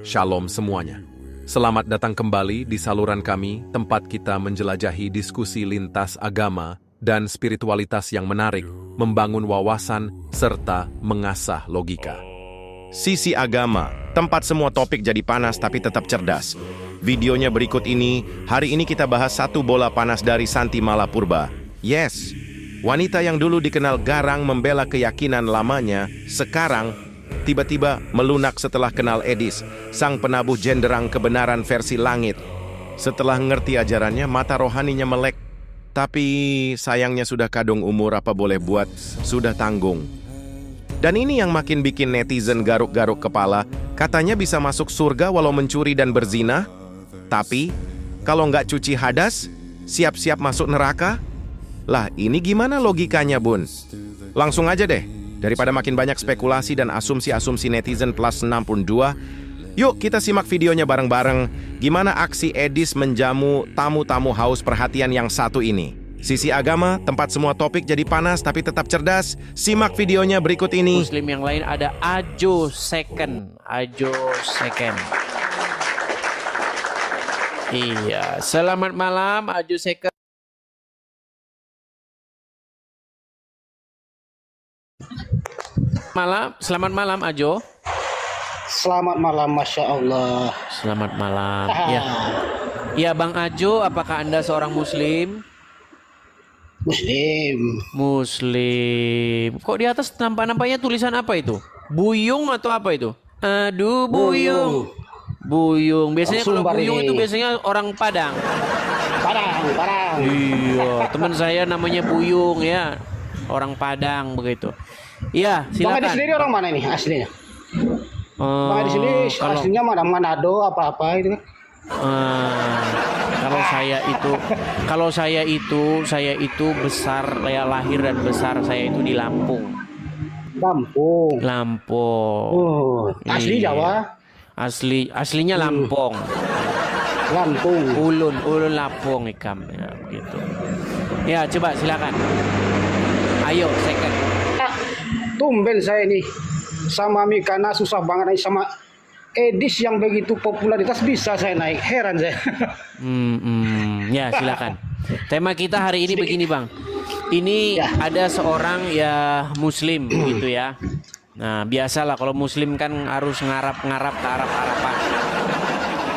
Shalom semuanya. Selamat datang kembali di saluran kami, tempat kita menjelajahi diskusi lintas agama dan spiritualitas yang menarik, membangun wawasan, serta mengasah logika. Sisi agama, tempat semua topik jadi panas tapi tetap cerdas. Videonya berikut ini, hari ini kita bahas satu bola panas dari Santi Malapurba. Yes, wanita yang dulu dikenal garang membela keyakinan lamanya, sekarang tiba-tiba melunak setelah kenal Edis, sang penabuh jenderang kebenaran versi langit. Setelah ngerti ajarannya, mata rohaninya melek. Tapi sayangnya sudah kadung umur, apa boleh buat, sudah tanggung. Dan ini yang makin bikin netizen garuk-garuk kepala, katanya bisa masuk surga walau mencuri dan berzina. Tapi, kalau nggak cuci hadas, siap-siap masuk neraka? Lah, ini gimana logikanya, Bun? Langsung aja deh. Daripada makin banyak spekulasi dan asumsi-asumsi netizen plus 62, yuk kita simak videonya bareng-bareng. Gimana aksi Edis menjamu tamu-tamu haus perhatian yang satu ini. Sisi agama, tempat semua topik jadi panas tapi tetap cerdas. Simak videonya berikut ini. Muslim yang lain ada Ajo Second. Iya, selamat malam Ajo Second. Selamat malam Ajo. Selamat malam, Masya Allah. Selamat malam. Ya, Bang Ajo, apakah Anda seorang Muslim? Muslim. Kok di atas nampaknya tulisan apa itu? Buyung atau apa itu? Aduh, buyung. Biasanya kalau buyung itu biasanya orang Padang. Padang. Iya, teman saya namanya Buyung ya. Orang Padang begitu. Iya, silakan. Bang Edi sendiri orang mana ini aslinya? Bang Edi sendiri aslinya Manado apa-apa itu kan? Saya itu besar, ya, lahir dan besar saya itu di Lampung. Oh, asli Iya. Jawa. Aslinya Lampung. Ulun Lampung ikam ya, begitu. Ya, coba silakan. Ayo, second. Tumben saya ini sama Mikana susah banget naik, sama Edis yang begitu popularitas bisa saya naik, heran saya. Ya, silakan. Tema kita hari ini begini, Bang. Ini ada seorang ya Muslim gitu ya. Nah, biasalah kalau Muslim kan harus ngarap-ngarap ke Arab-Araban.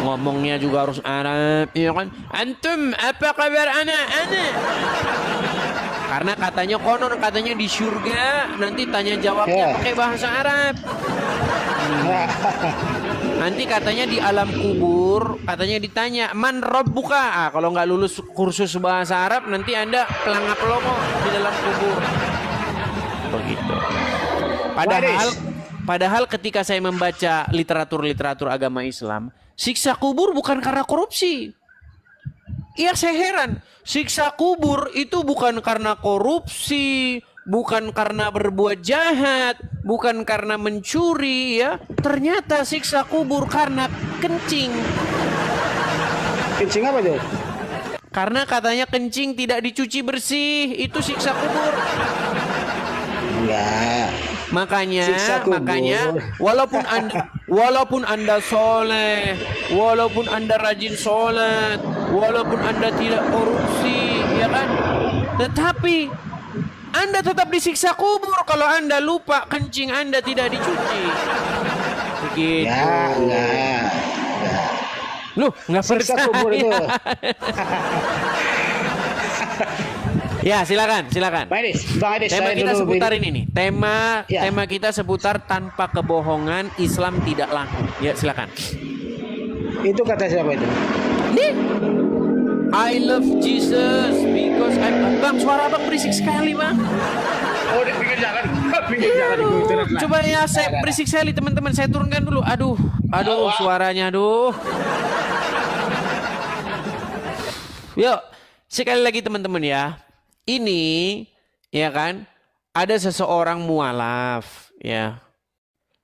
Ngomongnya juga harus Arab, ya kan? Antum apa kabar anak? Karena katanya di surga nanti tanya jawabnya pakai bahasa Arab. Nanti katanya di alam kubur katanya ditanya man rabbuka. Kalau nggak lulus kursus bahasa Arab nanti Anda pelangap-pelongo di dalam kubur. Begitu. Padahal ketika saya membaca literatur agama Islam, siksa kubur bukan karena korupsi. Iya, saya heran. Siksa kubur itu bukan karena korupsi, bukan karena berbuat jahat, bukan karena mencuri ya. Ternyata siksa kubur karena kencing. Kencing apa tuh? Karena katanya kencing tidak dicuci bersih, itu siksa kubur. Enggak. Makanya walaupun anda soleh, walaupun anda rajin sholat, walaupun anda tidak korupsi, ya kan, tetapi anda tetap disiksa kubur kalau anda lupa kencing anda tidak dicuci. Begitu. Enggak. Loh, nggak Siksa percaya. kubur itu. Ya, silakan. Bang Edis, Tema saya kita dulu seputar ini nih. Tema kita seputar tanpa kebohongan Islam tidak laku. Ya, silakan. Itu kata siapa itu? Nih. I love Jesus because Bang, suara Bang berisik sekali, Bang. Oh, di pinggir jalan. Coba ya, saya berisik sekali, teman-teman. Saya turunkan dulu. Aduh, suaranya, aduh. Yuk, sekali lagi teman-teman ya. Ini, ya kan, ada seseorang mualaf, ya.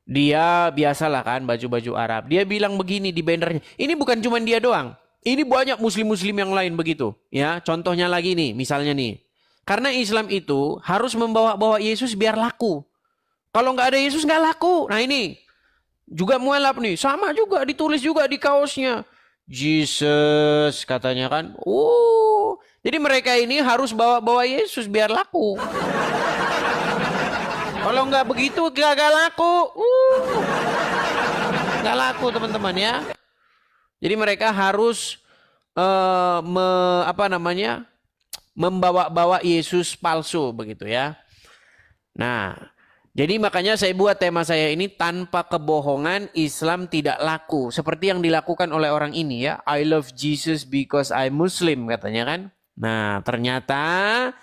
Dia biasalah kan, baju-baju Arab. Dia bilang begini di bannernya. Ini bukan cuma dia doang. Ini banyak muslim-muslim yang lain begitu. Ya, contohnya lagi nih, misalnya nih. Karena Islam itu harus membawa Yesus biar laku. Kalau nggak ada Yesus nggak laku. Nah ini, juga mualaf nih. Sama juga ditulis juga di kaosnya. Jesus katanya kan. Jadi mereka ini harus bawa Yesus biar laku. Kalau nggak begitu gagal laku. Nggak laku teman-teman ya. Jadi mereka harus membawa Yesus palsu begitu ya. Nah, jadi makanya saya buat tema saya ini tanpa kebohongan Islam tidak laku. Seperti yang dilakukan oleh orang ini ya. I love Jesus because I'm Muslim katanya kan. Nah, ternyata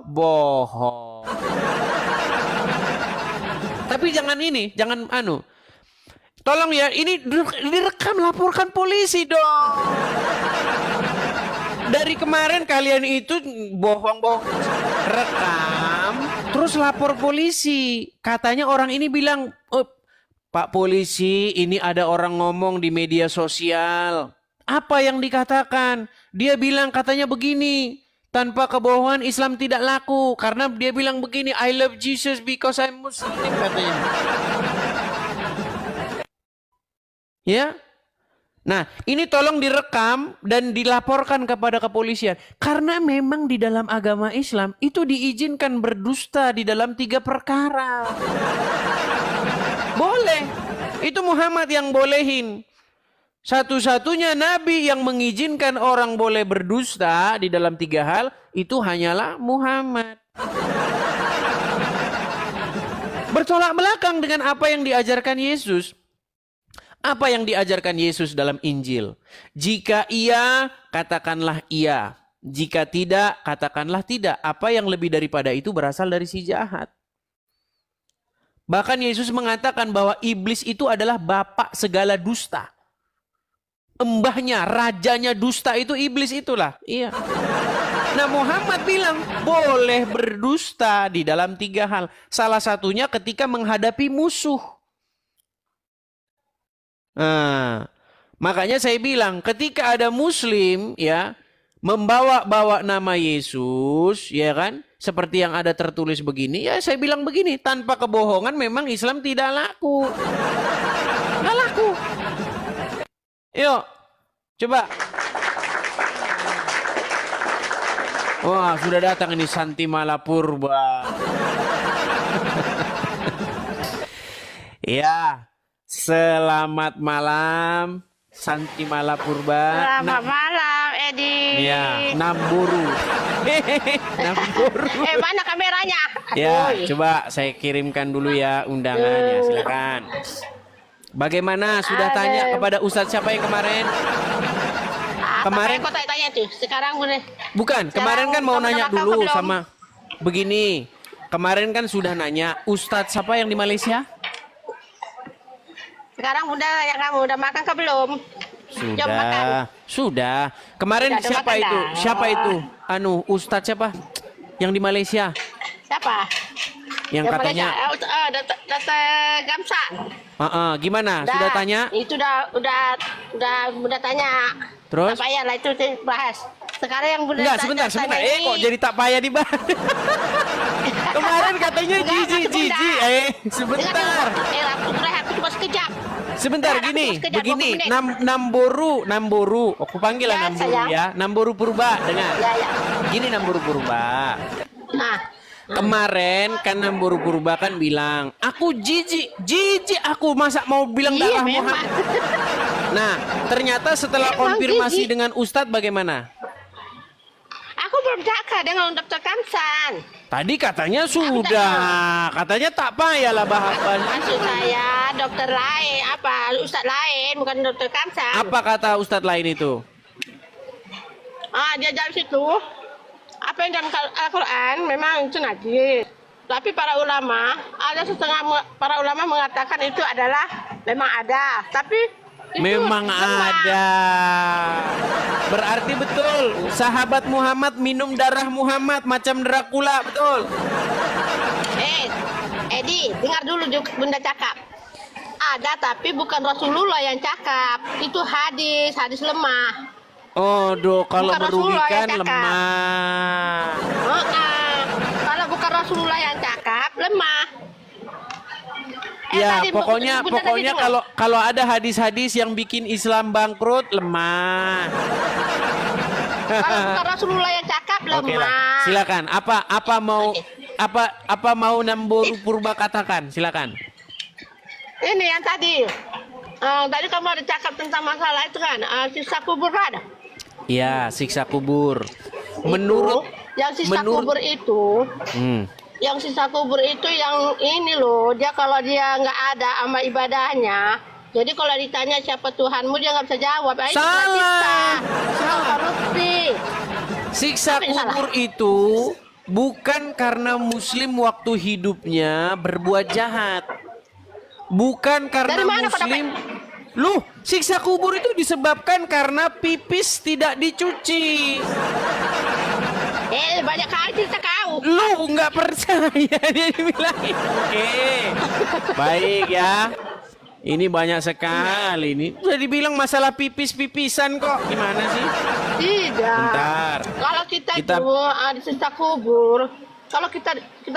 bohong. Tapi jangan tolong ya, ini direkam, laporkan polisi dong. Dari kemarin kalian itu bohong-bohong, rekam, terus lapor polisi. Katanya orang ini bilang, Pak polisi, ini ada orang ngomong di media sosial. Apa yang dikatakan? Dia bilang katanya begini, tanpa kebohongan Islam tidak laku. Karena dia bilang begini, I love Jesus because I'm Muslim katanya. Ya, nah ini tolong direkam dan dilaporkan kepada kepolisian. Karena memang di dalam agama Islam itu diizinkan berdusta di dalam 3 perkara. Boleh, itu Muhammad yang bolehin. Satu-satunya nabi yang mengizinkan orang boleh berdusta di dalam 3 hal itu hanyalah Muhammad. Bertolak belakang dengan apa yang diajarkan Yesus. Apa yang diajarkan Yesus dalam Injil? Jika iya, katakanlah iya. Jika tidak, katakanlah tidak. Apa yang lebih daripada itu berasal dari si jahat. Bahkan Yesus mengatakan bahwa iblis itu adalah bapak segala dusta. Embahnya, rajanya dusta itu iblis itulah. Iya. Nah Muhammad bilang boleh berdusta di dalam 3 hal. Salah satunya ketika menghadapi musuh. Nah, makanya saya bilang ketika ada Muslim ya membawa nama Yesus, ya kan, seperti yang ada tertulis begini, ya saya bilang begini, tanpa kebohongan memang Islam tidak laku, nggak laku. Yuk, coba. Wah, sudah datang ini Santi Malapurba. Ya. Selamat malam Santi Malapurba. Selamat malam Edi. Ya, Namburu. Namburu. Mana kameranya? Ya, coba saya kirimkan dulu ya undangannya, silakan. Bagaimana, sudah tanya kepada Ustadz siapa yang kemarin? Kemarin kok tanya tuh. Sekarang boleh. Bukan, kemarin kan mau nanya dulu sama begini. Kemarin kan sudah nanya Ustadz siapa yang di Malaysia? Sekarang udah makan ke belum? Sudah. Kemarin sudah siapa itu? Dah. Siapa itu? Ustadz siapa? Yang di Malaysia? Siapa? Yang katanya Dr. Gamsa. Gimana? Sudah tanya? Itu udah tanya. Terus? Tak payah lah itu dibahas. Sekarang yang enggak, sebentar. Kok jadi tak payah dibahas? Kemarin katanya jijik. Sebentar. Aku cuma sekejap. Sebentar, begini. Namboru. Aku panggil lah Namboru ya. Namboru Purba, dengar. Ya. Gini Namboru Purba. Nah. Kemarin kan Namboru Purba kan bilang, aku jijik aku, masa mau bilang darah Muhammad. Nah, ternyata setelah konfirmasi dengan Ustadz bagaimana? Aku belum cakap dengan Dr. Kamsan. Tadi katanya sudah, katanya tak payah lah bahasan. Maksud saya dokter lain, Ustadz lain, bukan Dr. Kamsan. Apa kata Ustadz lain itu? Dia jawab situ. Apa yang dalam Al-Quran memang itu najis. Tapi para ulama mengatakan itu adalah memang ada. Tapi itu memang ada. Berarti betul. Sahabat Muhammad minum darah Muhammad macam Dracula, betul. Edi, dengar dulu Bunda cakap. Ada tapi bukan Rasulullah yang cakap. Itu hadis lemah. Kalau bukan merugikan lemah. Kalau bukan Rasulullah yang cakap, lemah. Ya, tadi pokoknya Bunda tadi dengar. kalau ada hadis-hadis yang bikin Islam bangkrut, lemah. Kalau bukan Rasulullah yang cakap Oke lah. lemah. Silakan. Apa mau Namboru Purba katakan? Silakan. Ini yang tadi. Tadi kamu ada cakap tentang masalah itu kan, siksa kubur kan? Iya, siksa kubur. Menurut yang sisa menurut- kubur itu, yang sisa kubur itu yang ini loh, dia kalau dia nggak ada sama ibadahnya, jadi kalau ditanya siapa Tuhanmu dia nggak bisa jawab. Ah, itu Salah. Salah. Korupsi. Siksa Apa yang salah? kubur itu bukan karena Muslim waktu hidupnya berbuat jahat. Bukan karena Dari mana kau Muslim. Loh, siksa kubur itu disebabkan karena pipis tidak dicuci. Banyak kali cerita kau. Lu nggak percaya dia dibilangin. Oke, baik ya. Ini banyak sekali ini. Udah dibilang masalah pipis-pipisan kok. Gimana sih? Tidak. Bentar. Kalau kita Kita- itu di siksa kubur, kalau kita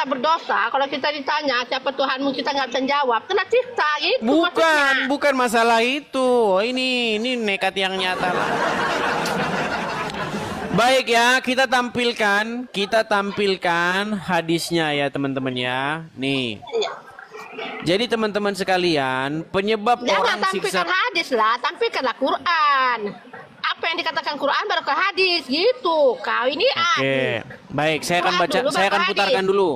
berdosa, kalau kita ditanya siapa Tuhanmu kita nggak bisa jawab, kena siksa gitu. maksudnya. Bukan masalah itu. Ini nekat yang nyata lah. Baik ya, kita tampilkan hadisnya ya teman-teman ya. Nih. Iya. Jadi teman-teman sekalian, penyebab Jangan orang siksa tampilkan hadis lah, tampilkanlah Quran. Apa yang dikatakan Quran baru ke hadis gitu. Kau ini Oke, baik. Saya akan Quran baca, dulu, saya akan baru putarkan hadis. dulu.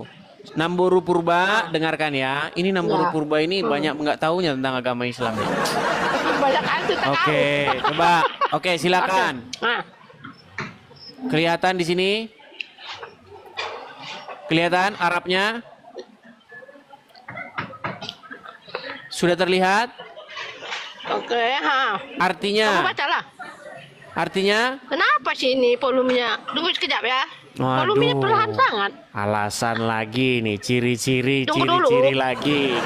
Namboru Purba, dengarkan ya. Ini Namboru Ya. Purba ini banyak nggak tahunya tentang agama Islam. banyak kali cerita kau. Oke, coba. Oke, silakan. Nah, Kelihatan di sini? Kelihatan Arabnya? Sudah terlihat? oke, Kamu Artinya, bacalah. artinya Kenapa sih ini volumenya? Tunggu sekejap ya. Volumenya Waduh. perlahan sangat. alasan lagi nih, ciri-ciri Tunggu dulu. lagi.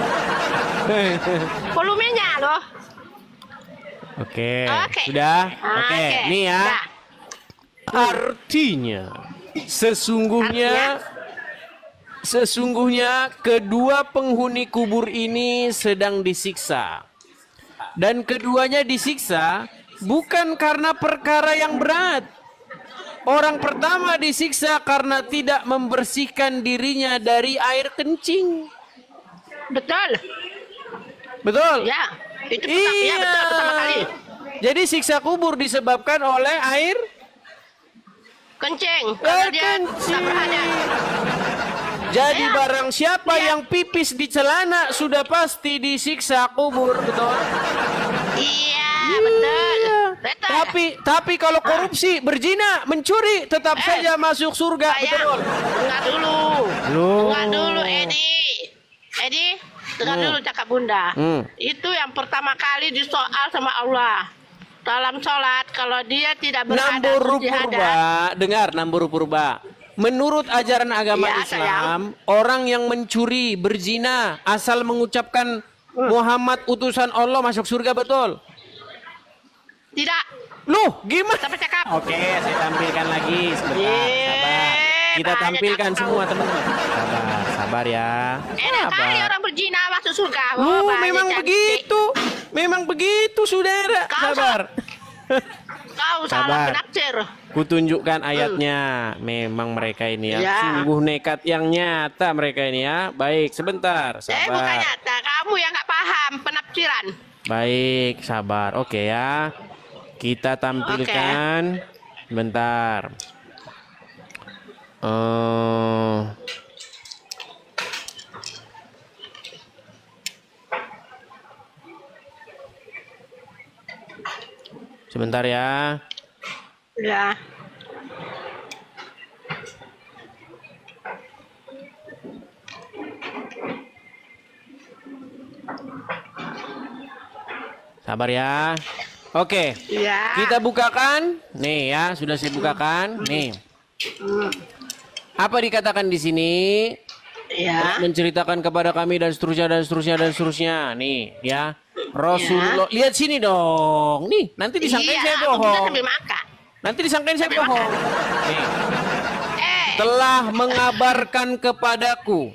Volumenya loh. Oke, Oke. sudah? Ah, Oke, nih ya. Dah. Artinya, sesungguhnya kedua penghuni kubur ini sedang disiksa. Dan keduanya disiksa bukan karena perkara yang berat. Orang pertama disiksa karena tidak membersihkan dirinya dari air kencing. Betul. Betul? Ya. Itu pertama, ya betul pertama kali. Jadi siksa kubur disebabkan oleh air Kencing. Kalau dia kencing. tak berhadap. Jadi Ya. barang siapa Ya. yang pipis di celana sudah pasti disiksa kubur, betul? Iya, betul. Betul. Tapi kalau korupsi, berzina, mencuri, tetap saja masuk surga, Sayang, betul? dengar dulu. Loh. Dengar dulu, Edi, dengar dulu cakap Bunda. Itu yang pertama kali disoal sama Allah. Dalam sholat, kalau dia tidak berhadap, Namboru terus dihadap. Purba, dengar Namboru Purba. Menurut ajaran agama Ya, Islam, orang yang mencuri, berzina, asal mengucapkan Muhammad utusan Allah masuk surga, betul? Tidak. Loh, gimana? Sampai cakap. Oke, saya tampilkan lagi sebentar. Sabar. Kita banyak tampilkan cakap semua kau. teman-teman. Sabar ya. Enak kali Sabar. orang berzina masuk surga. Banyak Memang cantik. begitu. Memang begitu, saudara. Kau Sabar. Kau Sabar. salah penaksir. Kutunjukkan ayatnya. Memang mereka ini ya, Ya. sungguh nekat yang nyata mereka ini ya. Baik, sebentar. Bukan Sabar. nyata. Kamu yang nggak paham penafsiran. Baik, sabar. Oke ya. Kita tampilkan. Bentar. Sebentar ya. Ya. Sabar ya. Oke. Ya. Kita bukakan. Nih ya, sudah saya bukakan. Nih. Apa dikatakan di sini? Ya. Menceritakan kepada kami dan seterusnya dan seterusnya dan seterusnya. Nih, ya. Rasulullah, lihat sini dong. Nih, nanti disangkain saya Iya, Bunda bohong. sambil makan. Nanti disangkain saya bohong. Nih. Eh, Telah mengabarkan kepadaku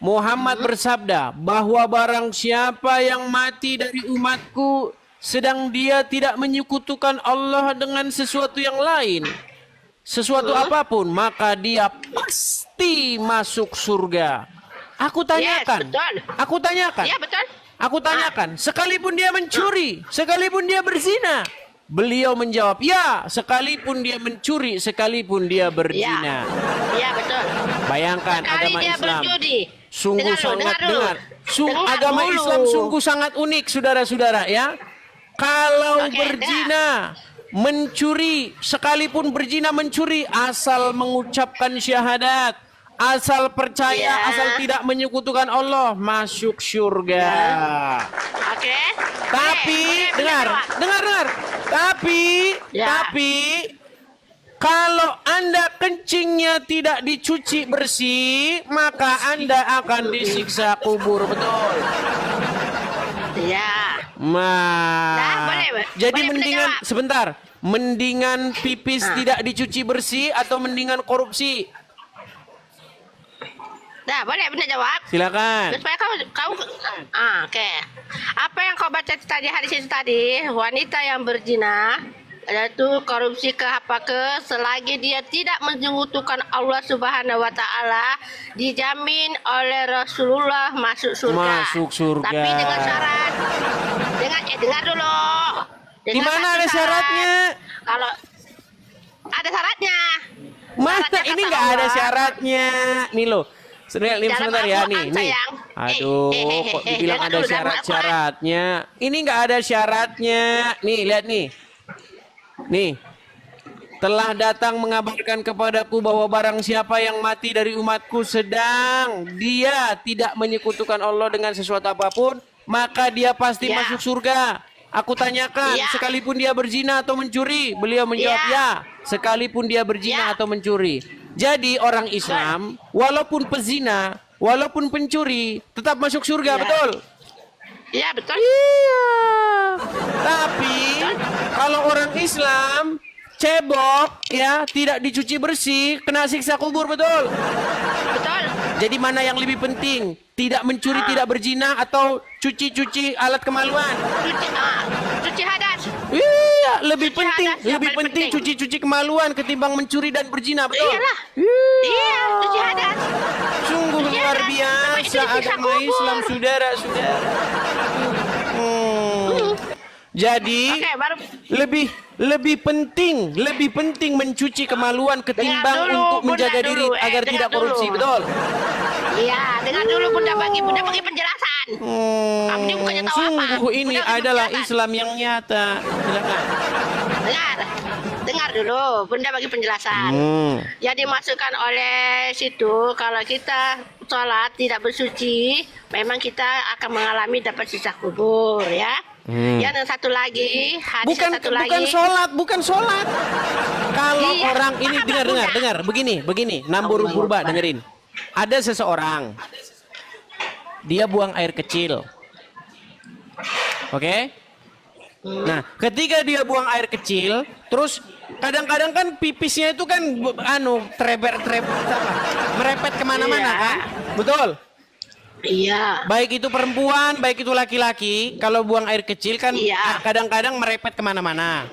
Muhammad bersabda bahwa barang siapa yang mati dari umatku sedang dia tidak menyekutukan Allah dengan sesuatu yang lain, sesuatu apapun, maka dia pasti masuk surga. Aku tanyakan, aku tanyakan, Iya betul. aku tanyakan, sekalipun dia mencuri, sekalipun dia berzina. Beliau menjawab, ya, sekalipun dia mencuri, sekalipun dia berzina. Iya betul. Bayangkan Sekali agama dia Islam. berjudi. Sungguh sangat dengar. Agama dulu. Islam sungguh sangat unik, saudara-saudara ya. Kalau Oke, berzina, mencuri, sekalipun berzina mencuri, asal mengucapkan syahadat, asal percaya, Ya. asal tidak menyekutukan Allah, masuk surga. Oke. Tapi Boleh, dengar. Tapi Ya. kalau Anda kencingnya tidak dicuci bersih, maka Anda akan disiksa kubur, betul. Iya. Nah, Nah, boleh. jadi Boleh mendingan jawab. sebentar, mendingan pipis tidak dicuci bersih atau mendingan korupsi? Nah, boleh benar jawab. Silakan. Supaya oke. Apa yang kau baca tadi hadis itu tadi, wanita yang berzina yaitu korupsi ke apa ke selagi dia tidak menyekutukan Allah Subhanahu wa taala dijamin oleh Rasulullah masuk surga. Masuk surga. Tapi dengan syarat. Dengar dulu. Di mana satu ada syaratnya? Kalau ada syaratnya. Masa Syaratnya ini kata nggak ada Allah. syaratnya? Nih loh. Sebentar ya, Al-Quran, nih. sayang. Aduh, kok dibilang jangan ada dulu, dalam syarat-syaratnya. Ini nggak ada syaratnya. Nih, lihat nih. Nih. Telah datang mengabarkan kepadaku bahwa barang siapa yang mati dari umatku sedang dia tidak menyekutukan Allah dengan sesuatu apapun, maka dia pasti Ya. masuk surga. Aku tanyakan, Ya. sekalipun dia berzina atau mencuri, beliau menjawab Ya. ya, sekalipun dia berzina Ya. atau mencuri. Jadi orang Islam, walaupun pezina, walaupun pencuri, tetap masuk surga, Ya. betul? Iya, betul. Iya. Tapi kalau orang Islam cebok, ya, tidak dicuci bersih, kena siksa kubur, betul? Betul. Jadi mana yang lebih penting? Tidak mencuri, tidak berzina, atau cuci-cuci alat kemaluan? Cuci hadas. Iya, lebih Cuci penting, hadas yang lebih paling penting penting. cuci-cuci kemaluan ketimbang mencuri dan berzina, betul? Iyalah. Iya, cuci hadas. Sungguh Cuci luar hadas. Sampai biasa itu disiksa agama kubur. Islam, saudara-saudara. Jadi Oke, baru lebih penting mencuci kemaluan ketimbang dulu, untuk Bunda menjaga dulu. diri agar Dengar tidak korupsi, dulu. betul? Iya, dengar dulu Bunda bagi penjelasan. Kamu ini bukannya tahu apa. Sungguh ini Bunda bagi adalah penjelasan. Islam yang nyata. Silakan. Dengar dulu, Bunda bagi penjelasan. Yang dimasukkan oleh situ, kalau kita sholat tidak bersuci, memang kita akan mengalami dapat siksa kubur, ya. Yang satu lagi, hadis yang satu lagi. Bukan sholat. Kalau Iya, orang ini paham, dengar, begini, Nambur Purba dengerin. Ada seseorang, dia buang air kecil, oke? Nah, ketika dia buang air kecil, terus kadang-kadang kan pipisnya itu kan merepet kemana-mana, Iya. kan? Betul. Iya. Baik itu perempuan, baik itu laki-laki, kalau buang air kecil kan Iya. kadang-kadang merepet kemana-mana.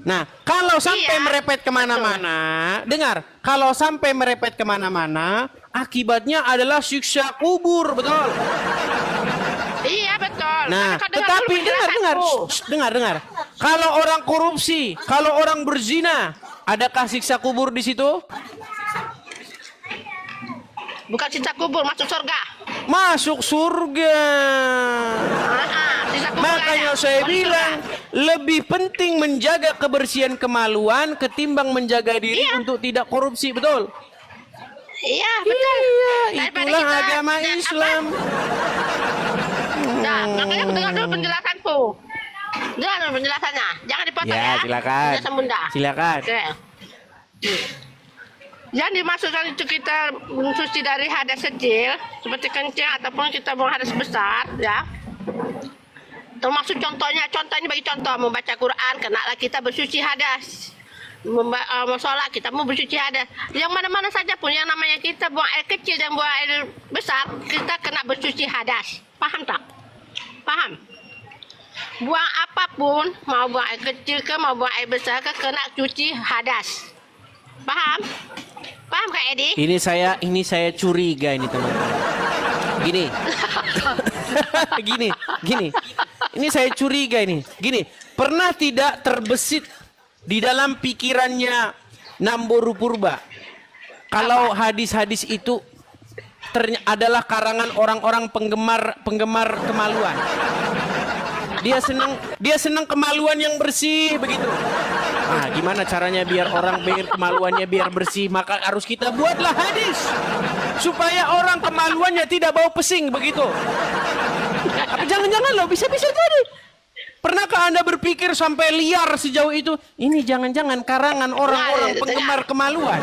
Nah, kalau sampai Iya, merepet kemana-mana, dengar, kalau sampai merepet kemana-mana, akibatnya adalah siksa kubur, betul? Iya, betul. Nah, Maka dengar tetapi dulu dengar, penjelasanku. dengar. Kalau orang korupsi, kalau orang berzina, adakah siksa kubur di situ? Bukan siksa kubur, masuk surga. Masuk surga. Siksa kubur Makanya ada. saya Masuk bilang surga. lebih penting menjaga kebersihan kemaluan ketimbang menjaga diri Iya. untuk tidak korupsi, betul? Iya, betul. Iya, Daripada itulah kita- agama Islam. Nah, makanya aku dengar dulu penjelasanku. Dengar dulu penjelasannya. Jangan dipotong ya. Ya, silakan. Penjelasan Bunda. Silakan. Oke. Yang dimaksudkan itu kita mencuci dari hadas kecil seperti kencing ataupun kita buang hadas besar, ya. Termasuk contohnya ini bagi contoh membaca Quran, kenalah kita bersuci hadas. sholat, kita mau bersuci hadas. Yang mana-mana saja pun yang namanya kita buang air kecil dan buang air besar, kita kena bersuci hadas. Paham tak? Paham? Buang apapun, mau buang air kecil ke, mau buang air besar ke, kena cuci hadas. Paham? Paham Kak Edi? Ini saya curiga ini teman-teman. Gini. Gini. Ini saya curiga ini. Gini, pernah tidak terbesit di dalam pikirannya Namboru Purba kalau hadis-hadis itu adalah karangan orang-orang penggemar kemaluan. Dia senang kemaluan yang bersih begitu. Ah, gimana caranya biar orang kemaluannya biar bersih? Maka harus kita buatlah hadis supaya orang kemaluannya tidak bau pesing begitu. Tapi jangan-jangan loh, bisa jadi. Pernahkah Anda berpikir sampai liar sejauh itu? Ini jangan-jangan karangan orang-orang penggemar kemaluan.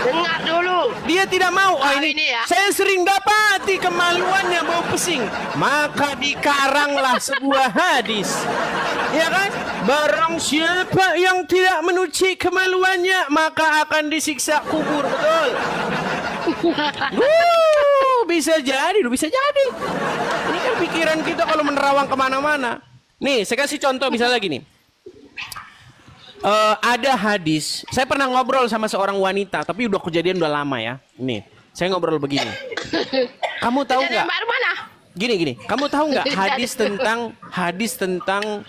Dengar dulu. Dia tidak mau. Ah, ini ya. saya sering dapati kemaluannya bau pesing. Maka dikaranglah sebuah hadis. Ya kan? Barang siapa yang tidak menuci kemaluannya, maka akan disiksa kubur. Betul. Bisa jadi. Ini kan pikiran kita kalau menerawang kemana-mana. Nih, saya kasih contoh misalnya gini. Ada hadis, saya pernah ngobrol sama seorang wanita, tapi udah kejadian udah lama ya. Nih, saya ngobrol begini. Kamu tahu nggak? Gini, kamu tahu nggak hadis tentang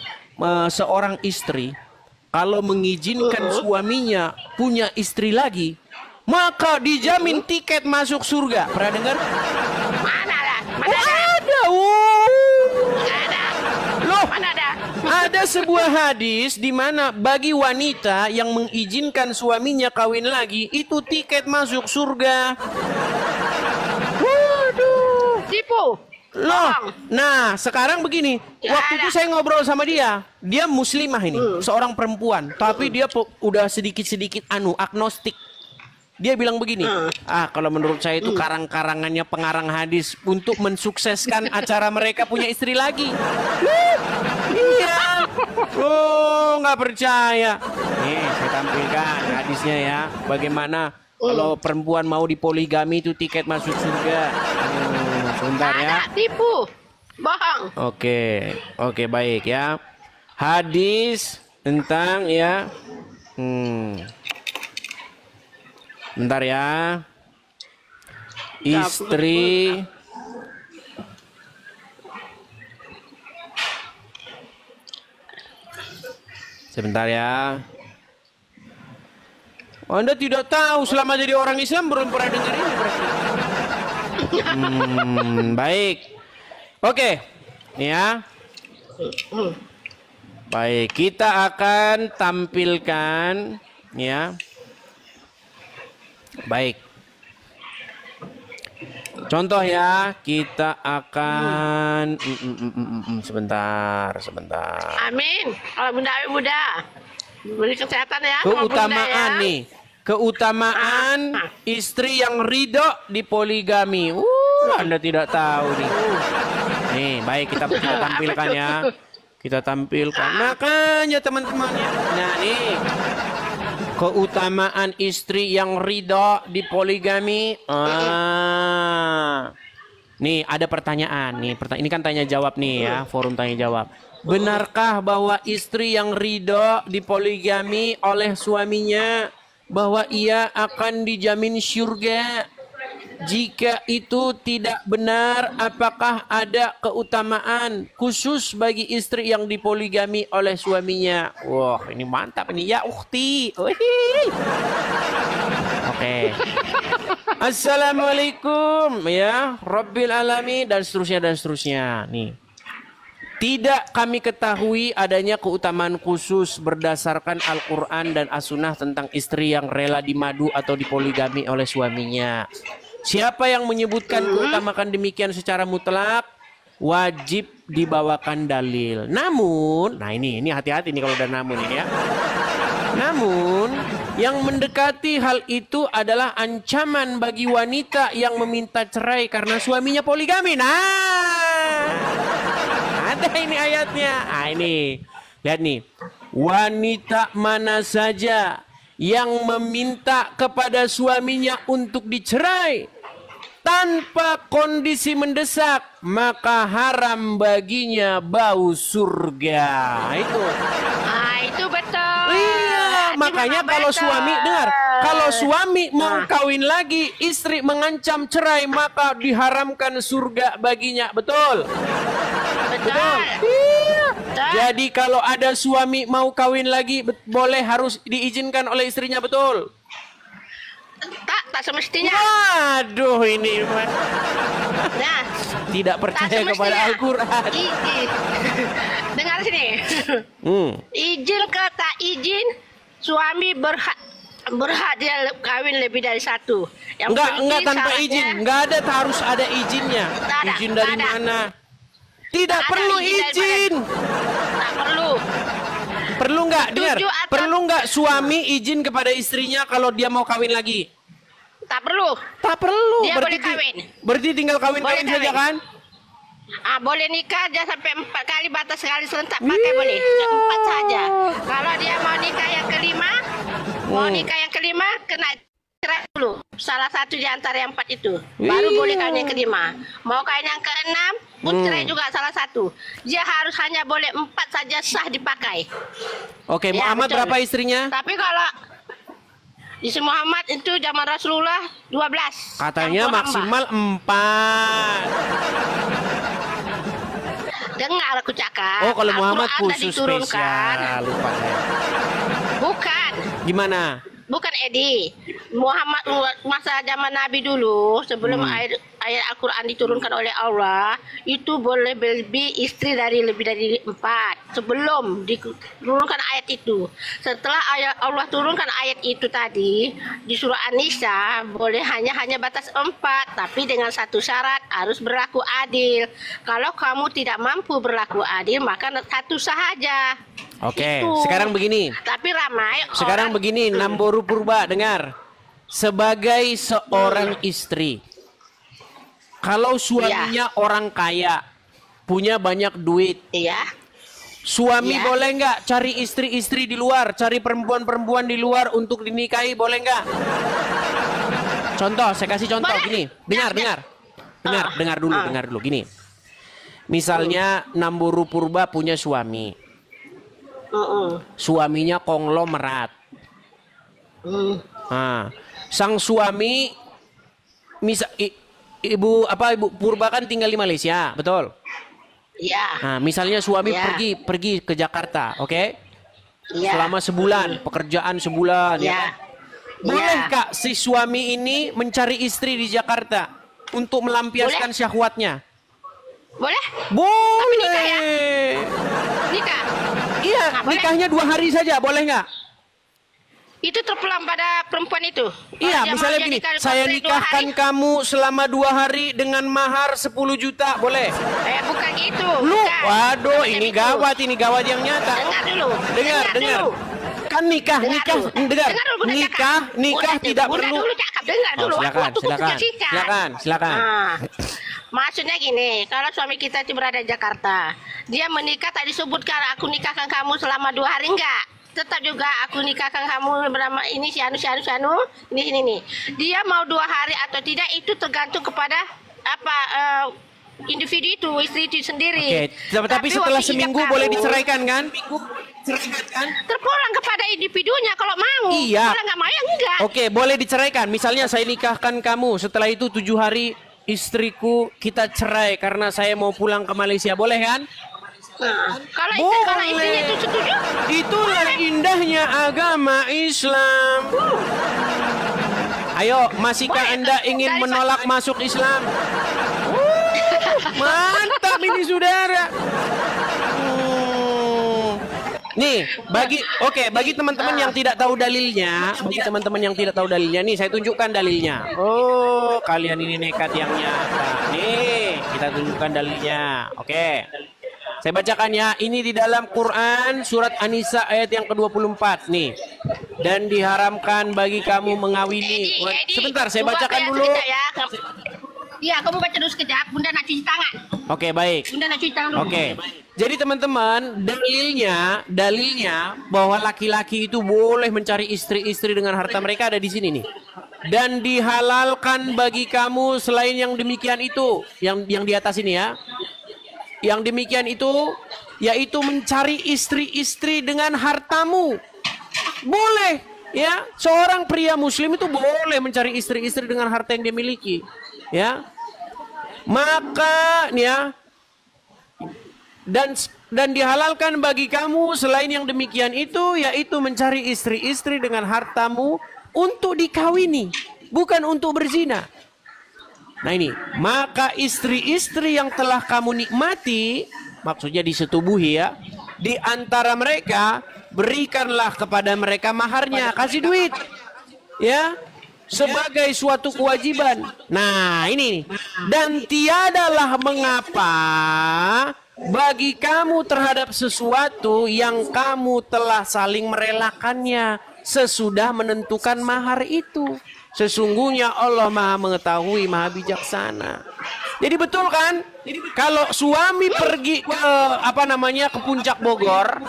seorang istri kalau mengizinkan suaminya punya istri lagi, maka dijamin tiket masuk surga. Pernah dengar? Mana ada? Ada. Loh, ada sebuah hadis di mana bagi wanita yang mengizinkan suaminya kawin lagi itu tiket masuk surga. Waduh. Tipu. Loh, nah sekarang begini, waktu itu saya ngobrol sama dia muslimah ini, seorang perempuan, tapi dia udah sedikit-sedikit agnostik. Dia bilang begini, kalau menurut saya itu karang-karangannya pengarang hadis untuk mensukseskan acara mereka punya istri lagi. Iya. Oh, nggak percaya. Nih, saya tampilkan hadisnya ya. Bagaimana kalau perempuan mau dipoligami itu tiket masuk surga. Sebentar ya. Tipu. Bohong. Oke, baik ya. Hadis tentang ya. Bentar ya. Istri sebentar ya. Anda tidak tahu selama jadi orang Islam belum pernah dengar ini berarti. Baik. Oke. Nih ya. Baik, kita akan tampilkan ya. Baik. Contoh ya, kita akan sebentar. Amin. Kalau bunda beri kesehatan ya. Keutamaan ya. Nih. Keutamaan istri yang ridho di poligami. Anda tidak tahu nih. Nih, baik kita tampilkan ya. Kita tampilkan. Makanya teman-teman ya. Nah, nih. Keutamaan istri yang ridho di poligami. Nih ada pertanyaan nih. Ini kan tanya jawab nih ya, forum tanya jawab. Benarkah bahwa istri yang ridho di poligami oleh suaminya bahwa ia akan dijamin surga? Jika itu tidak benar, apakah ada keutamaan khusus bagi istri yang dipoligami oleh suaminya? Wah, ini mantap ini ya ukhti. Oke. Assalamualaikum ya Rabbil alamin dan seterusnya. Nih. Tidak kami ketahui adanya keutamaan khusus berdasarkan Al-Quran dan As-Sunnah tentang istri yang rela dimadu atau dipoligami oleh suaminya. Siapa yang menyebutkan keutamaan demikian secara mutlak, wajib dibawakan dalil. Namun, nah ini hati-hati nih kalau udah namun ini ya. Namun, yang mendekati hal itu adalah ancaman bagi wanita yang meminta cerai karena suaminya poligami. Nah, ada ini ayatnya. Nah ini, lihat nih. Wanita mana saja yang meminta kepada suaminya untuk dicerai tanpa kondisi mendesak, maka haram baginya bau surga. Itu. Itu betul. Iya, Itu makanya memang kalau betul. suami, dengar, kalau suami mau kawin lagi, istri mengancam cerai, maka diharamkan surga baginya. Betul? Betul. Iya. Betul. Jadi kalau ada suami mau kawin lagi, boleh harus diizinkan oleh istrinya, betul? Tak semestinya. Waduh, ini Nah, tidak tak percaya kepada semestinya. Al-Quran. Dengar sini. Izin ke tak izin, suami berhak dia kawin lebih dari satu. Yang Enggak penting tanpa syaratnya- izin, enggak ada harus ada izinnya. Nggak ada, Izin dari nggak ada. mana? Tidak Nggak ada perlu izin dari izin. Tak perlu. Perlu nggak, dengar? Setuju atau- Perlu nggak suami izin kepada istrinya kalau dia mau kawin lagi? Tak perlu. Tak perlu. Dia boleh kawin. Berarti tinggal kawin-kawin Boleh saja kawin. kan? Boleh nikah aja sampai 4 kali, batas sekali serentak pakai boleh. 4 saja. Kalau dia mau nikah yang kelima, kena cerai dulu. Salah satu di antara yang 4 itu. Baru boleh kawin yang kelima. Mau kawin yang keenam, pun cerai juga salah satu. Dia harus hanya boleh 4 saja sah dipakai. Oke, Ya, Muhammad betul. berapa istrinya? Tapi kalau istri Muhammad itu zaman Rasulullah 12. Katanya Campur hamba. maksimal 4. Dengar aku cakap. Oh, kalau Muhammad Al-Quran dah khusus diturunkan. spesial. Lupa saya. Bukan. Gimana? Bukan Edi. Muhammad masa zaman Nabi dulu sebelum ayat Al-Quran diturunkan oleh Allah itu boleh lebih istri dari lebih dari 4 sebelum diturunkan ayat itu. Setelah ayat Allah turunkan ayat itu tadi di surah An-Nisa boleh hanya batas 4 tapi dengan satu syarat harus berlaku adil. Kalau kamu tidak mampu berlaku adil maka satu sahaja. Oke, Itu. sekarang begini. Tapi ramai Sekarang orang begini, Namboru Purba, dengar. Sebagai seorang istri, kalau suaminya orang kaya, punya banyak duit, Iya. suami Ya. boleh nggak cari istri-istri di luar, cari perempuan-perempuan di luar untuk dinikahi, boleh nggak? Contoh, saya kasih contoh Boleh. gini. Dengar, Ya, ya. dengar dulu gini. Misalnya Namboru Purba punya suami. Suaminya konglomerat. Nah, sang suami ibu Purba kan tinggal di Malaysia, betul? Iya. Nah, misalnya suami Ya. pergi ke Jakarta, oke? Iya. Selama sebulan, pekerjaan sebulan, ya Iya. kan? Boleh Iya. Kak si suami ini mencari istri di Jakarta untuk melampiaskan syahwatnya? Boleh? Boleh. nikah ya? Nikah. Iya, Nggak boleh. nikahnya 2 hari saja, boleh nggak? Itu terpulang pada perempuan itu. Iya, Kalau dia misalnya mau gini, jadikan saya kontrak 2 nikahkan hari, kamu selama 2 hari dengan mahar 10 juta, boleh? bukan gitu. Lu, Bukan. waduh, Bukan ini itu. gawat yang nyata. Dengar dulu. Dengar. dulu. Kan nikah, Dengar dulu. dengar. Dengar dulu, Bunda Nikah cakap. tidak Bunda perlu. dulu cakap, dengar Oh, dulu. silakan, Waktu silakan. singkat. Silakan. Maksudnya gini, kalau suami kita itu berada di Jakarta, dia menikah tak disebutkan aku nikahkan kamu selama 2 hari, enggak. Tetap juga aku nikahkan kamu bernama ini si Anu, ini. Dia mau 2 hari atau tidak itu tergantung kepada individu itu, istri itu sendiri. Oke, tapi setelah waktu seminggu ijab boleh kabul, diceraikan kan? terpulang kepada individunya kalau mau. Iya. Kalau nggak mau ya enggak. Oke, boleh diceraikan. Misalnya saya nikahkan kamu, setelah itu 7 hari istriku kita cerai karena saya mau pulang ke Malaysia, boleh kan? Nah, kalau Boleh. istrinya itu setuju, Itulah indahnya agama Islam. Ayo, masihkah Boleh, Anda ingin dari menolak masuk Islam? Mantap ini saudara. Nih, bagi teman-teman yang tidak tahu dalilnya, nih saya tunjukkan dalilnya. Oh, kalian ini nekat yang nyata. Nih, kita tunjukkan dalilnya. Oke. Saya bacakan ya, ini di dalam Quran surat An-Nisa ayat yang ke-24 nih. Dan diharamkan bagi kamu mengawini. Edi, Sebentar, saya tunggu bacakan aku ya dulu. sekejap ya. Iya, kamu baca dulu sekejap. Bunda nak cuci tangan. Oke, baik. Bunda nak cuci tangan dulu. Oke. Jadi teman-teman, dalilnya bahwa laki-laki itu boleh mencari istri-istri dengan harta mereka ada di sini nih. Dan dihalalkan bagi kamu selain yang demikian itu, yang di atas ini ya. Yang demikian itu yaitu mencari istri-istri dengan hartamu. Boleh, ya. Seorang pria muslim itu boleh mencari istri-istri dengan harta yang dia miliki, ya. Maka ya, dan dihalalkan bagi kamu selain yang demikian itu yaitu mencari istri-istri dengan hartamu untuk dikawini, bukan untuk berzina. Nah ini, maka istri-istri yang telah kamu nikmati, maksudnya disetubuhi ya, di antara mereka berikanlah kepada mereka maharnya, kasih duit, ya, sebagai suatu kewajiban. Nah ini, dan tiadalah mengapa bagi kamu terhadap sesuatu yang kamu telah saling merelakannya sesudah menentukan mahar itu. Sesungguhnya Allah Maha mengetahui, Maha bijaksana. Jadi betul kan? Kalau suami pergi ke ke Puncak Bogor,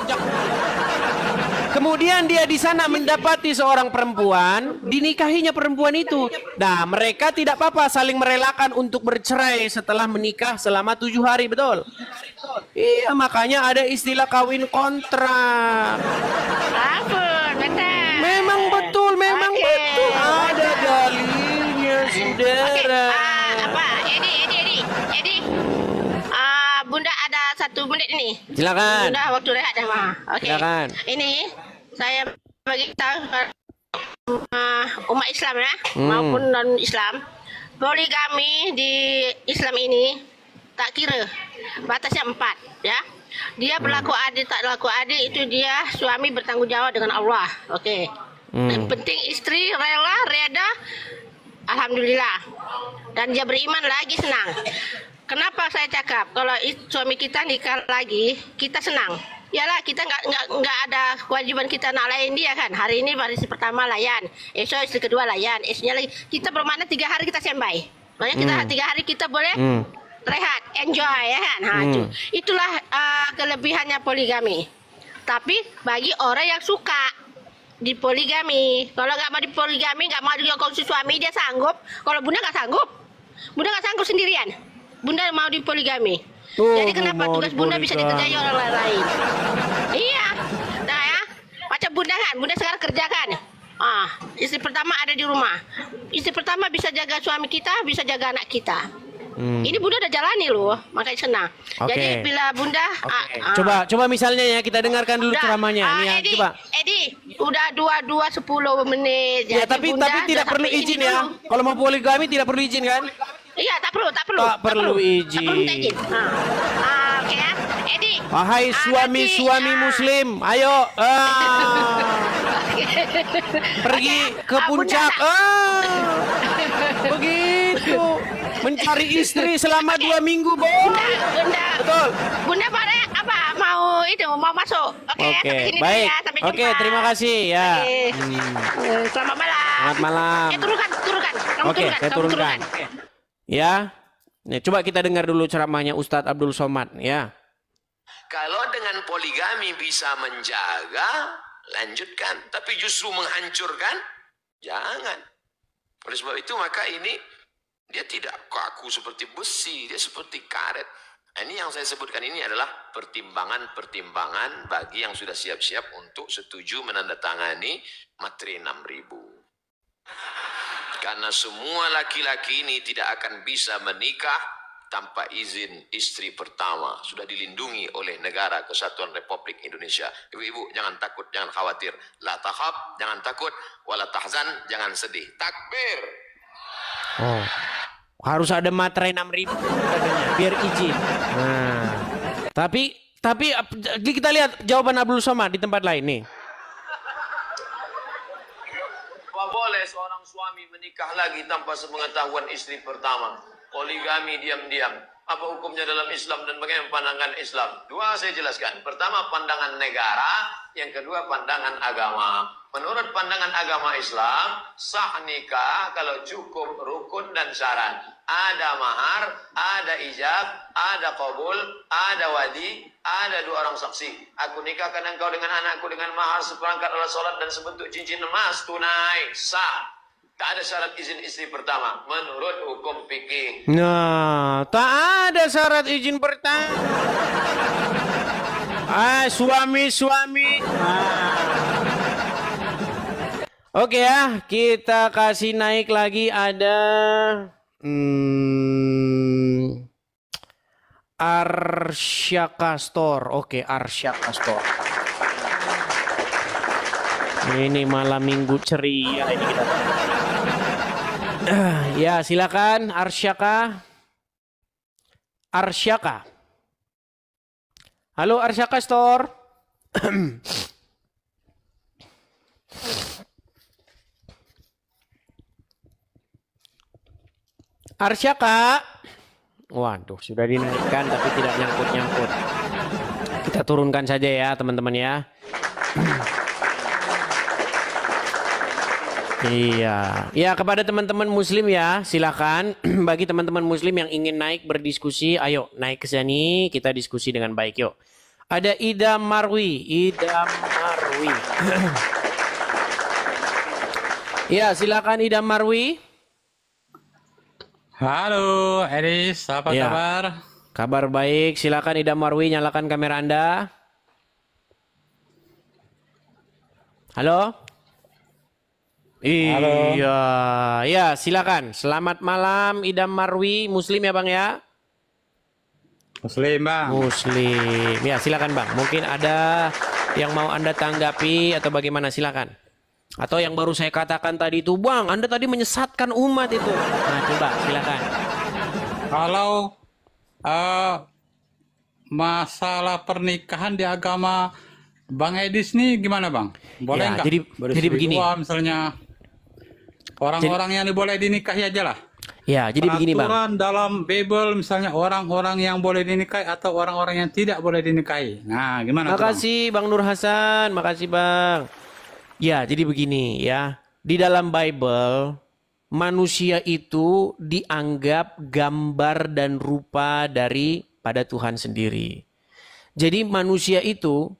kemudian dia di sana mendapati seorang perempuan, dinikahinya perempuan itu. Nah, mereka tidak apa-apa saling merelakan untuk bercerai setelah menikah selama 7 hari, betul? Iya, makanya ada istilah kawin kontrak. Ampun, betul. Memang betul, memang betul. Ada dalilnya, saudara. Edi. Bunda ada 1 menit ini. Silakan. Bunda waktu rehat dah, Ma. Okey. Silakan. Ini saya bagi tahu umat Islam ya, maupun non Islam. Poligami di Islam ini tak kira. Batasnya 4, ya. Dia berlaku adil tak berlaku adil itu dia suami bertanggung jawab dengan Allah. Okey. Yang penting istri reda, alhamdulillah. Dan dia beriman lagi senang. Kenapa saya cakap kalau suami kita nikah lagi, kita senang. Yalah, kita nggak ada kewajiban kita nak layan dia kan. Hari ini istri pertama layan, esok istri kedua layan, esoknya lagi. Kita bermakna 3 hari kita standby. Makanya kita 3 hari kita boleh rehat, enjoy ya kan. Itulah kelebihannya poligami. Tapi bagi orang yang suka di poligami, kalau nggak mau di poligami, nggak mau juga kongsi suami, dia sanggup. Kalau bunda nggak sanggup, bunda nggak sanggup sendirian. Bunda mau di poligami. Jadi kenapa tugas bunda bisa dikerjai orang lain? Iya, nah ya, macam bunda kan, bunda sekarang kerja kan. Istri pertama ada di rumah. Istri pertama bisa jaga suami kita, bisa jaga anak kita. Ini bunda udah jalani loh, makanya senang. Jadi bila bunda, coba misalnya ya, kita dengarkan dulu ceramahnya. Edi, Coba. Edi, udah 10 menit. Ya, tapi tidak perlu izin ya. Kalau mau poligami tidak perlu izin kan? Iya, tak perlu. Tak perlu izin. Tak perlu izin. Oke ya, Edi. Wahai suami-suami muslim, ayo pergi ke puncak. Begitu. Mencari istri selama 2 minggu, Bunda. Betul. Bunda pada apa? Mau masuk. Oke, baik. Oke, terima kasih ya. Selamat malam. Selamat malam. Turunkan. Oke, saya turunkan. Ya. Nih, coba kita dengar dulu ceramahnya Ustadz Abdul Somad ya. Kalau dengan poligami bisa menjaga, lanjutkan. Tapi justru menghancurkan, jangan. Oleh sebab itu maka ini dia tidak kaku seperti besi, dia seperti karet. Ini yang saya sebutkan ini adalah pertimbangan-pertimbangan bagi yang sudah siap-siap untuk setuju menandatangani materi 6.000. Karena semua laki-laki ini tidak akan bisa menikah tanpa izin istri pertama. Sudah dilindungi oleh Negara Kesatuan Republik Indonesia. Ibu-ibu jangan takut, jangan khawatir. La takhaf, jangan takut. Wala tahzan, jangan sedih. Takbir. Harus ada materai 6.000 katanya, biar izin. Nah, tapi kita lihat jawaban Abdul Somad di tempat lain nih. Apa boleh seorang suami menikah lagi tanpa sepengetahuan istri pertama? Poligami diam-diam. Apa hukumnya dalam Islam dan bagaimana pandangan Islam? 2 saya jelaskan. Pertama pandangan negara, yang kedua pandangan agama. Menurut pandangan agama Islam, sah nikah kalau cukup rukun dan syarat. Ada mahar, ada ijab, ada qabul, ada wadi, Ada 2 orang saksi. Aku nikahkan engkau dengan anakku dengan mahar seperangkat alat sholat dan sebentuk cincin emas tunai. Sah. Tak ada syarat izin istri pertama menurut hukum fikih. Nah, tak ada syarat izin pertama. Suami-suami. Oke ya, kita kasih naik lagi ada Arsyaka Store. Oke, Arsyaka Store. Ini malam minggu ceria ini kita. Ya, silakan Arsyaka. Arsyaka. Halo Arsyaka Store. Arsyaka. Waduh, sudah dinaikkan tapi tidak nyangkut-nyangkut. Kita turunkan saja ya, teman-teman ya. Iya, ya kepada teman-teman muslim ya, silakan. Bagi teman-teman muslim yang ingin naik berdiskusi, ayo naik ke sini, kita diskusi dengan baik yuk. Ada Idam Marwi, Idam Marwi. Ya, silakan Idam Marwi. Halo, Eris, apa Ya. kabar? Kabar baik, silakan Idam Marwi, nyalakan kamera Anda. Halo? Halo. Iya, ya silakan. Selamat malam Idam Marwi, Muslim ya Bang ya? Muslim, Bang. Muslim. Ya silakan Bang. Mungkin ada yang mau Anda tanggapi atau bagaimana, silakan. Atau yang baru saya katakan tadi itu, Bang, Anda tadi menyesatkan umat itu. Nah coba silakan. Kalau masalah pernikahan di agama Bang Edis nih gimana, Bang? Boleh Ya, nggak? jadi begini. Misalnya orang-orang yang boleh dinikahi aja lah. Ya, jadi begini Bang. Peraturan dalam Bible misalnya orang-orang yang boleh dinikahi atau orang-orang yang tidak boleh dinikahi. Nah, gimana tuh, Bang? Makasih Bang Nur Hasan, makasih Bang. Ya, jadi begini ya. Di dalam Bible, manusia itu dianggap gambar dan rupa daripada Tuhan sendiri. Jadi manusia itu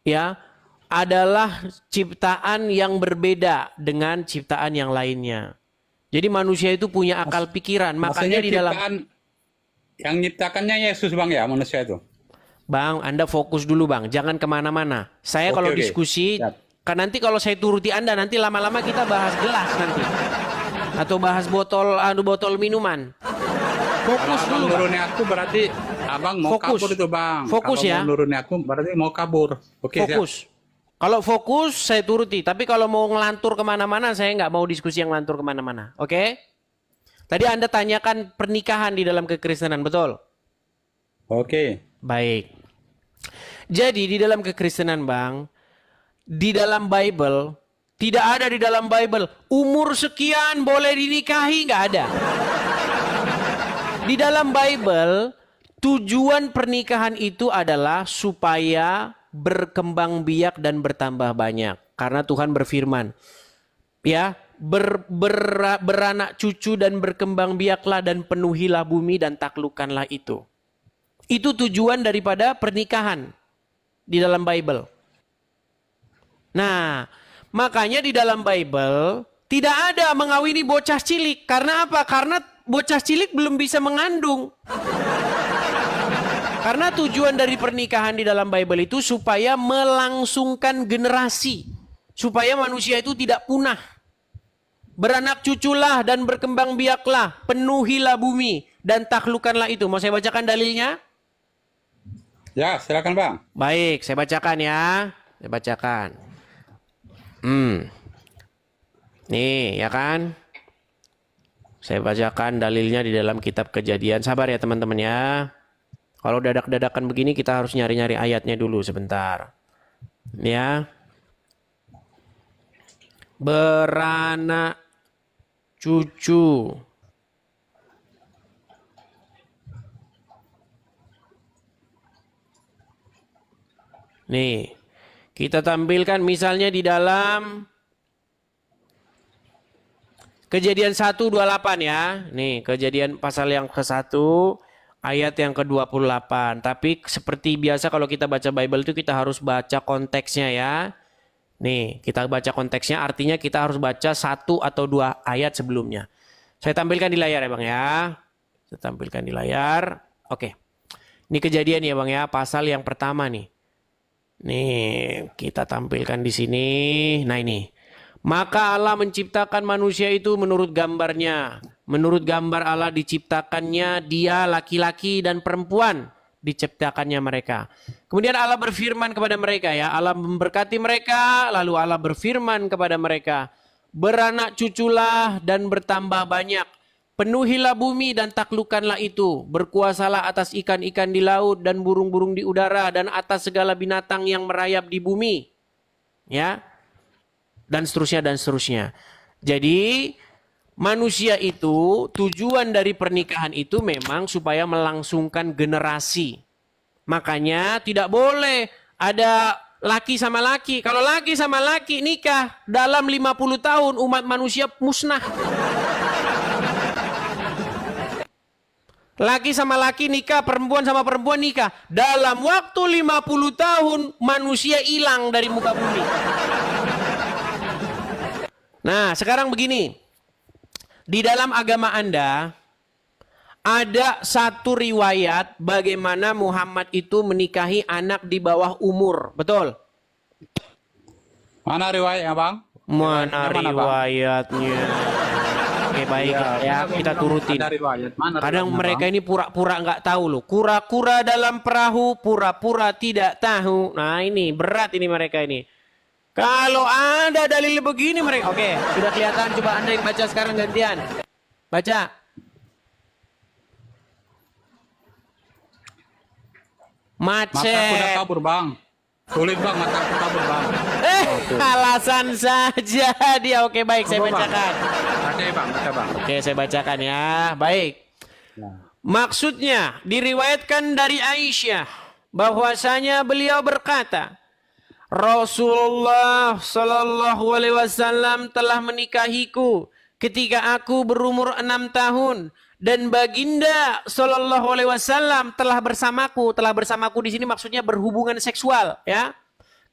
ya adalah ciptaan yang berbeda dengan ciptaan yang lainnya. Jadi manusia itu punya akal pikiran, makanya Maksudnya di dalam ciptaan yang nyiptakannya Yesus, Bang, ya, manusia itu. Bang, Anda fokus dulu Bang, jangan kemana-mana. Saya Oke, kalau oke. diskusi, Siap. kan nanti kalau saya turuti Anda, nanti lama-lama kita bahas gelas nanti. Atau bahas botol minuman. Kalau Fokus abang dulu Bang. nurunin aku berarti abang mau Fokus. kabur itu, Bang. Fokus Kalau ya. mau nurunin aku berarti mau kabur. Oke, siap. Fokus. Kalau fokus, saya turuti. Tapi kalau mau ngelantur kemana-mana, saya nggak mau diskusi yang ngelantur kemana-mana. Oke? Tadi Anda tanyakan pernikahan di dalam kekristenan, betul? Oke. Baik. Jadi di dalam kekristenan Bang, di dalam Bible, tidak ada di dalam Bible, umur sekian boleh dinikahi, nggak ada. Di dalam Bible, tujuan pernikahan itu adalah supaya berkembang biak dan bertambah banyak. Karena Tuhan berfirman, ya, beranak cucu dan berkembang biaklah dan penuhilah bumi dan taklukkanlah itu. Itu tujuan daripada pernikahan di dalam Bible. Nah, makanya di dalam Bible tidak ada mengawini bocah cilik. Karena apa? Karena bocah cilik belum bisa mengandung. Karena tujuan dari pernikahan di dalam Bible itu supaya melangsungkan generasi. Supaya manusia itu tidak punah. Beranak cuculah dan berkembang biaklah. Penuhilah bumi dan taklukkanlah itu. Mau saya bacakan dalilnya? Ya, silakan, Bang. Baik, saya bacakan ya. Saya bacakan. Nih, ya kan? Saya bacakan dalilnya di dalam kitab Kejadian. Sabar ya teman-teman ya. Kalau dadak-dadakan begini kita harus nyari-nyari ayatnya dulu sebentar. Ya. Beranak cucu. Nih, kita tampilkan misalnya di dalam Kejadian 1:28 ya. Nih, Kejadian pasal yang ke-1 ayat yang ke-28. Tapi seperti biasa kalau kita baca Bible itu kita harus baca konteksnya ya. Nih, kita baca konteksnya artinya kita harus baca 1 atau 2 ayat sebelumnya. Saya tampilkan di layar ya Bang ya. Saya tampilkan di layar. Oke. Ini kejadian ya Bang ya, pasal yang pertama nih. Nih, kita tampilkan di sini. Nah ini. Maka Allah menciptakan manusia itu menurut gambarnya. Menurut gambar Allah diciptakannya dia laki-laki dan perempuan. Diciptakannya mereka. Kemudian Allah berfirman kepada mereka ya. Allah memberkati mereka. Lalu Allah berfirman kepada mereka. Beranak cuculah dan bertambah banyak. Penuhilah bumi dan taklukkanlah itu. Berkuasalah atas ikan-ikan di laut dan burung-burung di udara. Dan atas segala binatang yang merayap di bumi. Ya. Dan seterusnya dan seterusnya. Jadi manusia itu tujuan dari pernikahan itu memang supaya melangsungkan generasi. Makanya tidak boleh ada laki sama laki. Kalau laki sama laki nikah dalam 50 tahun umat manusia musnah. Laki sama laki nikah, perempuan sama perempuan nikah. Dalam waktu 50 tahun manusia hilang dari muka bumi. Nah, sekarang begini. Di dalam agama Anda ada satu riwayat bagaimana Muhammad itu menikahi anak di bawah umur. Betul? Mana riwayatnya, Bang? Mana riwayatnya? Oke, baik ya, kita turutin. Kadang mereka ini pura-pura nggak tahu loh. Kura-kura dalam perahu, pura-pura tidak tahu. Nah, ini berat ini mereka ini. Kalau ada dalil begini mereka. Oke, sudah kelihatan. Coba Anda yang baca sekarang gantian. Baca. Macet. Mataku udah kabur Bang. Sulit Bang, mataku kabur Bang. Alasan saja dia. Oke, baik, saya bacakan. Oke Bang, baca Bang. Oke, saya bacakan ya. Baik. Maksudnya diriwayatkan dari Aisyah bahwasanya beliau berkata, Rasulullah Shallallahu Alaihi Wasallam telah menikahiku ketika aku berumur 6 tahun dan baginda Shallallahu Alaihi Wasallam telah bersamaku. Telah bersamaku di sini maksudnya berhubungan seksual, ya.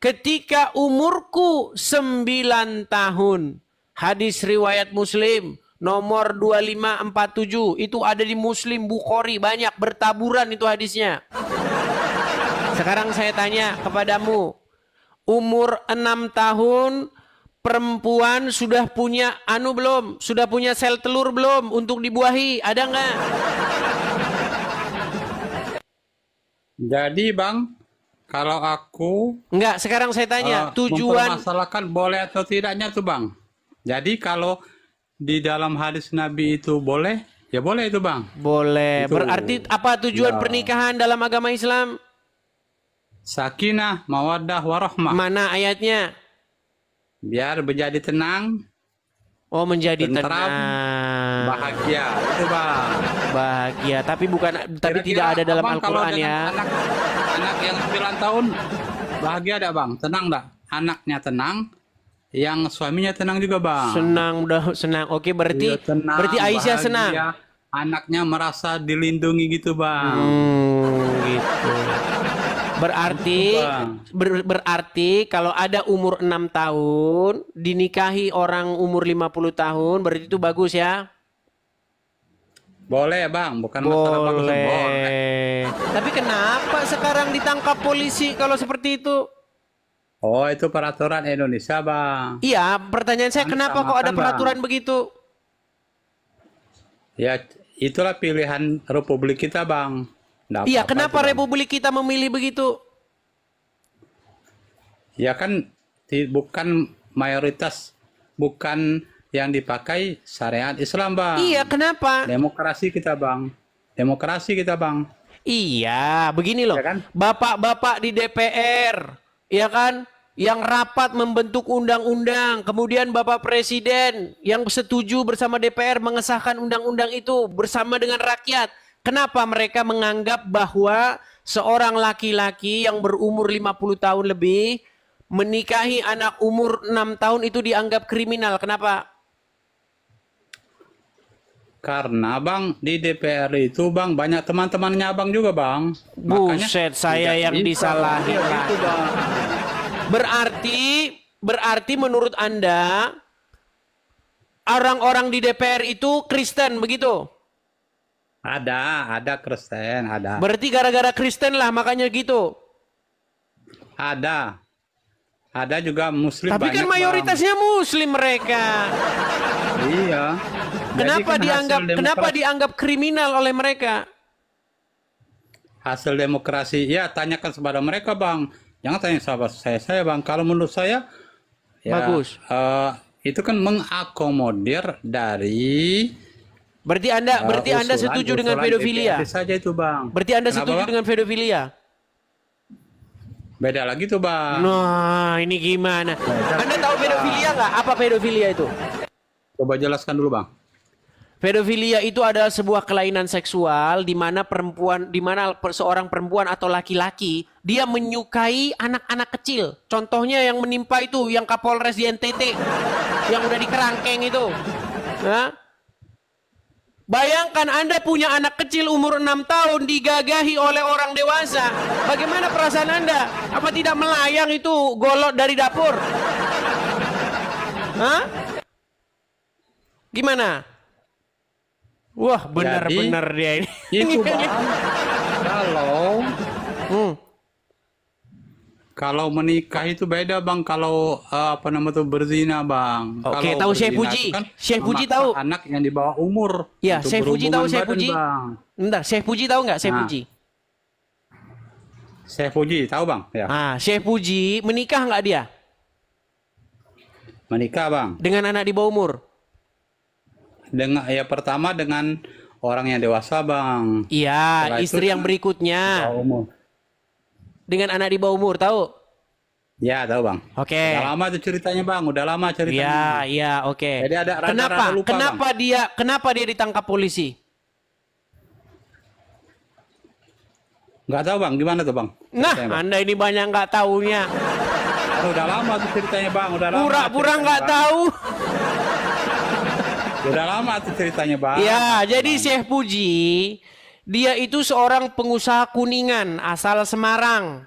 Ketika umurku 9 tahun. Hadis riwayat Muslim nomor 2547 itu ada di Muslim, Bukhari, banyak bertaburan itu hadisnya. Sekarang saya tanya kepadamu. Umur 6 tahun perempuan sudah punya belum? Sudah punya sel telur belum untuk dibuahi? Ada nggak? Jadi Bang, kalau aku Enggak, sekarang saya tanya tujuan mempermasalahkan boleh atau tidaknya tuh Bang. Jadi kalau di dalam hadis Nabi itu boleh, ya boleh itu Bang. Boleh. Itu. Berarti apa tujuan pernikahan dalam agama Islam? Sakinah, mawaddah, warahmah. Mana ayatnya? Biar menjadi tenang. Oh, menjadi tenang. Bahagia, itu Bang. Bahagia, tapi tidak ada dalam Al-Qur'an ya. Anak yang 9 tahun bahagia ada Bang? Tenang enggak? Anaknya tenang, yang suaminya tenang juga Bang. Senang, udah senang. Oke, berarti tenang, Aisyah bahagia, senang. Anaknya merasa dilindungi gitu Bang. Gitu. Berarti kalau ada umur 6 tahun dinikahi orang umur 50 tahun berarti itu bagus ya? Boleh Bang, bukan masalah bagus. Boleh. Tapi kenapa sekarang ditangkap polisi kalau seperti itu? Oh, itu peraturan Indonesia Bang. Iya, pertanyaan saya kenapa kok ada peraturan Bang. begitu? Ya, itulah pilihan Republik kita Bang. Iya, kenapa Republik kita memilih begitu? Ya kan bukan mayoritas, bukan yang dipakai syariat Islam Bang. Iya, kenapa? Demokrasi kita Bang. Iya, begini loh. Ya kan? Bapak-bapak di DPR, ya kan? Yang rapat membentuk undang-undang, kemudian Bapak Presiden yang setuju bersama DPR mengesahkan undang-undang itu bersama dengan rakyat. Kenapa mereka menganggap bahwa seorang laki-laki yang berumur 50 tahun lebih menikahi anak umur 6 tahun itu dianggap kriminal? Kenapa? Karena Bang di DPR itu Bang banyak teman-temannya Bang juga Bang. Buset, saya yang disalahin Itu lagi. Bang. Berarti menurut Anda orang-orang di DPR itu Kristen begitu? Ada Kristen, ada. Berarti gara-gara Kristen lah makanya gitu. Ada juga Muslim. Tapi kan banyak, mayoritasnya Muslim mereka. Bang. Iya. Kenapa dianggap kriminal oleh mereka? Hasil demokrasi? Ya, tanyakan kepada mereka Bang. Jangan tanya sahabat saya Bang. Kalau menurut saya, ya, Bagus. Itu kan mengakomodir dari. Berarti Anda setuju dengan pedofilia? Saja itu Bang. Berarti Anda Kenapa, setuju Bang? dengan pedofilia? Beda lagi tuh Bang. Nah, ini gimana? Anda tahu pedofilia nggak? Apa pedofilia itu? Coba jelaskan dulu Bang. Pedofilia itu adalah sebuah kelainan seksual di mana seorang perempuan atau laki-laki dia menyukai anak-anak kecil. Contohnya yang menimpa itu yang Kapolres di NTT yang udah dikerangkeng itu. Nah, bayangkan Anda punya anak kecil umur 6 tahun digagahi oleh orang dewasa. Bagaimana perasaan Anda? Apa tidak melayang itu golot dari dapur? Hah? Gimana? Wah, benar-benar dia ini. Itu Bang. Kalau menikah itu beda Bang. Kalau berzina Bang. Oke, Kalau tahu Syekh berzina Puji. itu kan Syekh Puji memaksa tahu. anak yang di bawah umur. Ya, untuk Syekh Puji tahu berhubungan Syekh badan, Puji. Bang. Bentar, Syekh Puji tahu nggak Syekh Nah. Puji? Syekh Puji tahu Bang? Ya. Syekh Puji menikah nggak dia? Menikah Bang. Dengan anak di bawah umur? Pertama dengan orang yang dewasa Bang. Iya, Setelah itu istri yang berikutnya bawah umur. dengan anak di bawah umur, tahu? Ya tahu Bang. Oke. Udah lama tuh ceritanya Bang. Udah lama ceritanya. Iya, oke. Jadi ada rada-rada lupa, Kenapa dia ditangkap polisi? Nggak tahu Bang. Gimana tuh Bang? Nah, Ceritanya, Bang. Anda ini banyak nggak taunya. Udah lama tuh ceritanya Bang. Udah lama. Pura-pura ceritanya, nggak Bang. tahu. Udah lama tuh ceritanya Bang. Ya, jadi Syekh Puji, dia itu seorang pengusaha kuningan asal Semarang.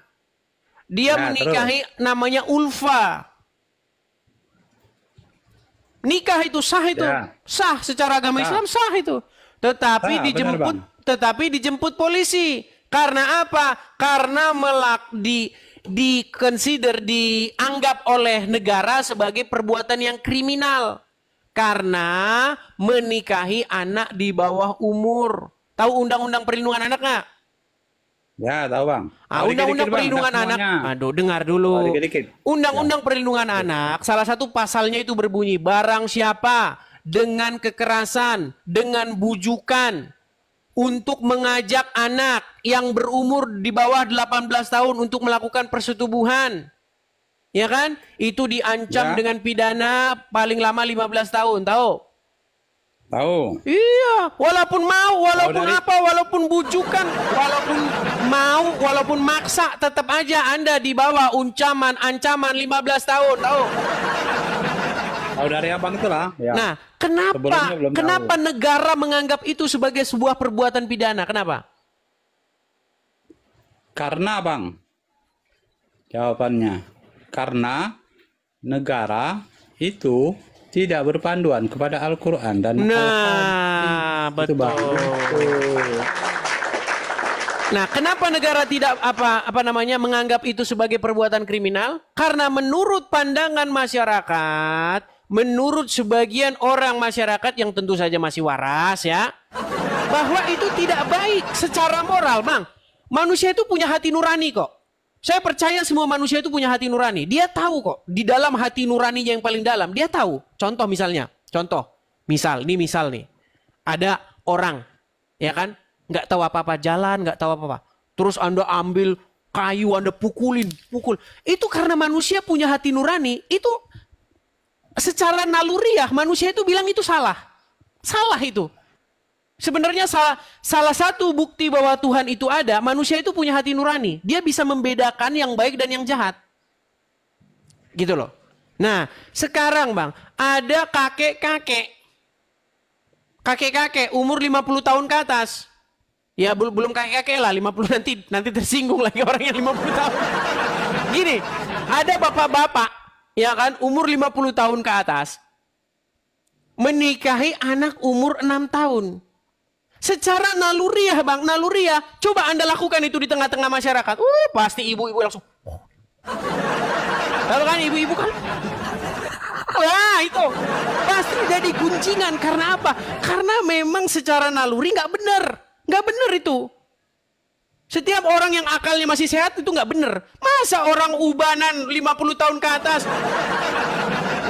Dia Nah, menikahi namanya Ulfa. Nikah itu sah itu. Ya. Sah secara agama Sah. Islam sah itu. Sah, benar, Tetapi dijemput polisi. Karena apa? Karena dianggap oleh negara sebagai perbuatan yang kriminal. Karena menikahi anak di bawah umur. Tahu Undang-Undang Perlindungan Anak nggak? Ya tahu Bang. Undang-Undang Dikit-dikit, Bang, Perlindungan nggak Anak. semuanya. Aduh, dengar dulu. Dikit-dikit. Undang-Undang Perlindungan Anak, salah satu pasalnya itu berbunyi, barang siapa dengan kekerasan, dengan bujukan, untuk mengajak anak yang berumur di bawah 18 tahun untuk melakukan persetubuhan. Ya kan? Itu diancam Ya. dengan pidana paling lama 15 tahun, tahu? Tahu. Iya, walaupun mau, walaupun dari- apa, walaupun bujukan, walaupun mau, walaupun maksa, tetap aja Anda di bawah ancaman 15 tahun, tahu? Tahu dari abang itulah. Ya. Nah, Sebelumnya belum kenapa tahu. negara menganggap itu sebagai sebuah perbuatan pidana? Kenapa? Karena Bang. Jawabannya. Karena negara itu tidak berpanduan kepada Al-Quran dan Nah, Itu, betul. Bang. Nah, kenapa negara tidak menganggap itu sebagai perbuatan kriminal? Karena menurut pandangan masyarakat, menurut sebagian orang masyarakat yang tentu saja masih waras ya, bahwa itu tidak baik secara moral, Bang. Manusia itu punya hati nurani kok. Saya percaya semua manusia itu punya hati nurani. Dia tahu kok di dalam hati nuraninya yang paling dalam, dia tahu. Contoh misal nih. Ada orang, ya kan? Nggak tahu apa-apa, jalan, nggak tahu apa-apa. Terus Anda ambil kayu, Anda pukul. Itu karena manusia punya hati nurani. Itu secara naluriah manusia itu bilang itu salah. Salah itu. Sebenarnya salah satu bukti bahwa Tuhan itu ada, manusia itu punya hati nurani. Dia bisa membedakan yang baik dan yang jahat. Gitu loh. Nah, sekarang Bang, ada kakek-kakek. kakek-kakek umur 50 tahun ke atas. Ya belum kakek-kakek lah, 50 nanti tersinggung lagi orang yang 50 tahun. Gini, ada bapak-bapak ya kan umur 50 tahun ke atas menikahi anak umur 6 tahun. Secara naluriah Bang, naluriah. Coba Anda lakukan itu di tengah-tengah masyarakat. Pasti ibu-ibu langsung. Lalu kan ibu-ibu kan? Wah itu pasti jadi gunjingan. Karena apa? Karena memang secara naluri nggak benar. Nggak benar itu. Setiap orang yang akalnya masih sehat itu nggak benar. Masa orang ubanan 50 tahun ke atas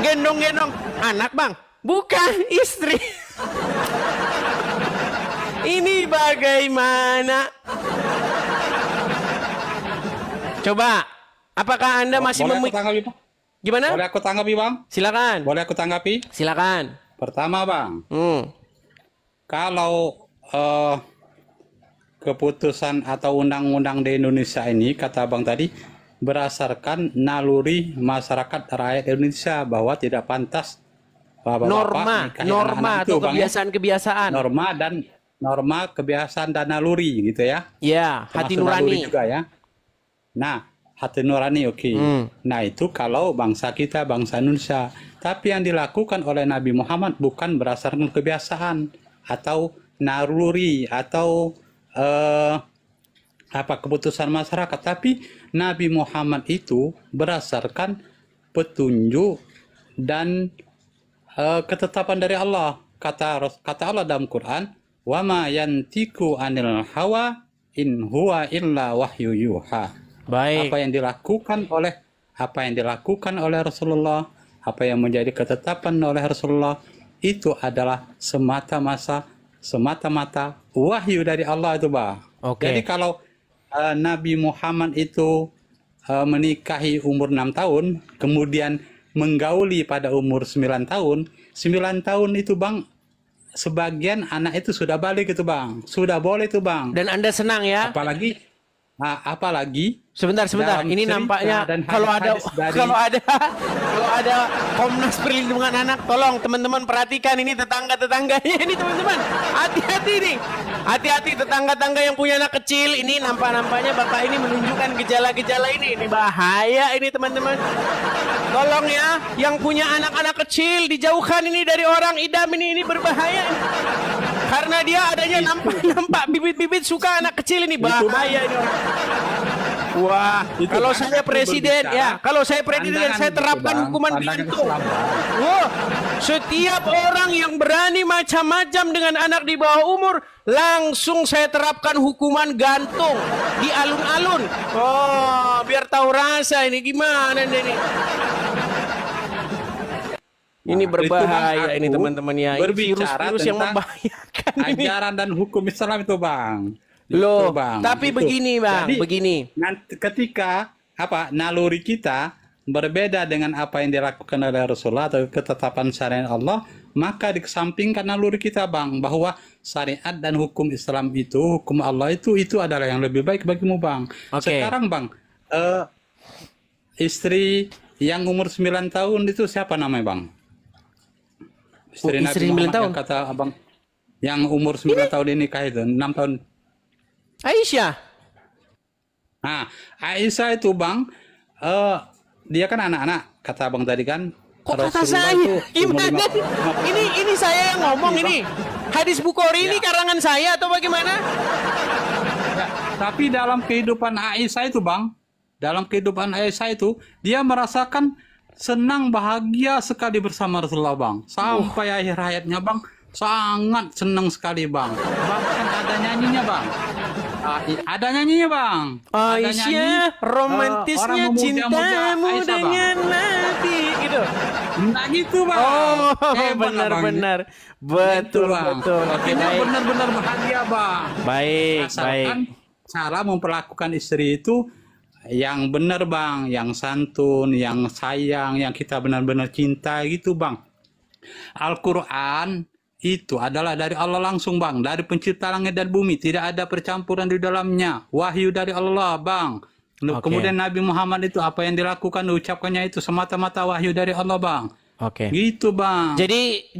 gendong-gendong anak Bang? Bukan, istri. Ini bagaimana? Coba, apakah Anda masih Boleh aku tanggapi, Bang? Gimana? Boleh aku tanggapi, Bang? Silakan. Boleh aku tanggapi? Silakan. Pertama, Bang. Kalau keputusan atau undang-undang di Indonesia ini, kata Bang tadi, berdasarkan naluri masyarakat rakyat Indonesia bahwa tidak pantas norma atau kebiasaan-kebiasaan. Norma kebiasaan dan naluri gitu ya. Ya, hati nurani juga ya. Nah, hati nurani oke. Nah, itu kalau bangsa kita, bangsa Indonesia. Tapi yang dilakukan oleh Nabi Muhammad bukan berdasarkan kebiasaan atau naluri atau keputusan masyarakat, tapi Nabi Muhammad itu berdasarkan petunjuk dan ketetapan dari Allah. Kata Allah dalam Quran, wa ma yantiku anil hawa in huwa illa wahyu yuha. Baik. Apa yang dilakukan oleh Rasulullah, apa yang menjadi ketetapan oleh Rasulullah itu adalah semata-mata wahyu dari Allah itu, Bang. Jadi kalau Nabi Muhammad itu menikahi umur 6 tahun, kemudian menggauli pada umur 9 tahun, 9 tahun itu, Bang, sebagian anak itu sudah balik itu, Bang. Sudah boleh itu, Bang. Dan Anda senang ya? Apalagi sebentar ini nampaknya kalau ada Komnas Perlindungan Anak, tolong teman-teman perhatikan ini tetangga-tetangganya ini, teman-teman. Hati-hati nih. Hati-hati tetangga-tangga yang punya anak kecil ini, nampaknya Bapak ini menunjukkan gejala-gejala ini. Ini bahaya ini, teman-teman. Tolong ya, yang punya anak-anak kecil dijauhkan ini dari orang idam ini berbahaya. Karena dia adanya nampak bibit-bibit suka anak kecil ini, bahaya ini orang. Wah, kalau saya presiden ya, saya terapkan hukuman gantung. Wah, setiap orang yang berani macam-macam dengan anak di bawah umur, langsung saya terapkan hukuman gantung di alun-alun. Oh, biar tahu rasa ini gimana ini. Ini berbahaya ini, teman-teman ya. Ini virus-virus yang membahayakan ini. Ajaran dan hukum Islam itu, Bang. Loh, Bang, tapi itu. Begini Bang, jadi, begini. Ketika naluri kita berbeda dengan apa yang dilakukan oleh Rasulullah atau ketetapan syariat Allah, maka dikesampingkan naluri kita, Bang, bahwa syariat dan hukum Islam itu, hukum Allah itu adalah yang lebih baik bagimu, Bang. Sekarang, Bang, istri yang umur 9 tahun itu siapa namanya, Bang? Istri Nabi Muhammad 9 tahun. Yang kata Abang, yang umur 9 tahun ini kah itu 6 tahun. Aisyah. Nah, Aisyah itu, Bang, dia kan anak-anak, kata Abang tadi kan. Kok kata saya? Gimana? Ini saya yang ngomong ini. Hadis Bukhari ini karangan saya atau bagaimana? Ya, tapi dalam kehidupan Aisyah itu, Bang, dia merasakan senang, bahagia sekali bersama Rasulullah, Bang. Sampai akhir hayatnya, Bang, sangat senang sekali, Bang. Bahkan ada nyanyinya, Bang. Ada nyanyinya, Bang. Aisyah, romantisnya cintamu dengan Nabi, gitu. Nah gitu, Bang. Oh, benar-benar. Betul, Bang. betul. Artinya benar-benar bahagia, Bang. Baik, baik. Cara memperlakukan istri itu yang benar, Bang, yang santun, yang sayang, yang kita benar-benar cinta gitu, Bang. Al-Quran itu adalah dari Allah langsung, Bang, dari pencipta langit dan bumi, tidak ada percampuran di dalamnya, wahyu dari Allah, Bang. Kemudian Nabi Muhammad itu apa yang dilakukan, diucapkannya itu semata-mata wahyu dari Allah, Bang. Oke. Gitu bang. Jadi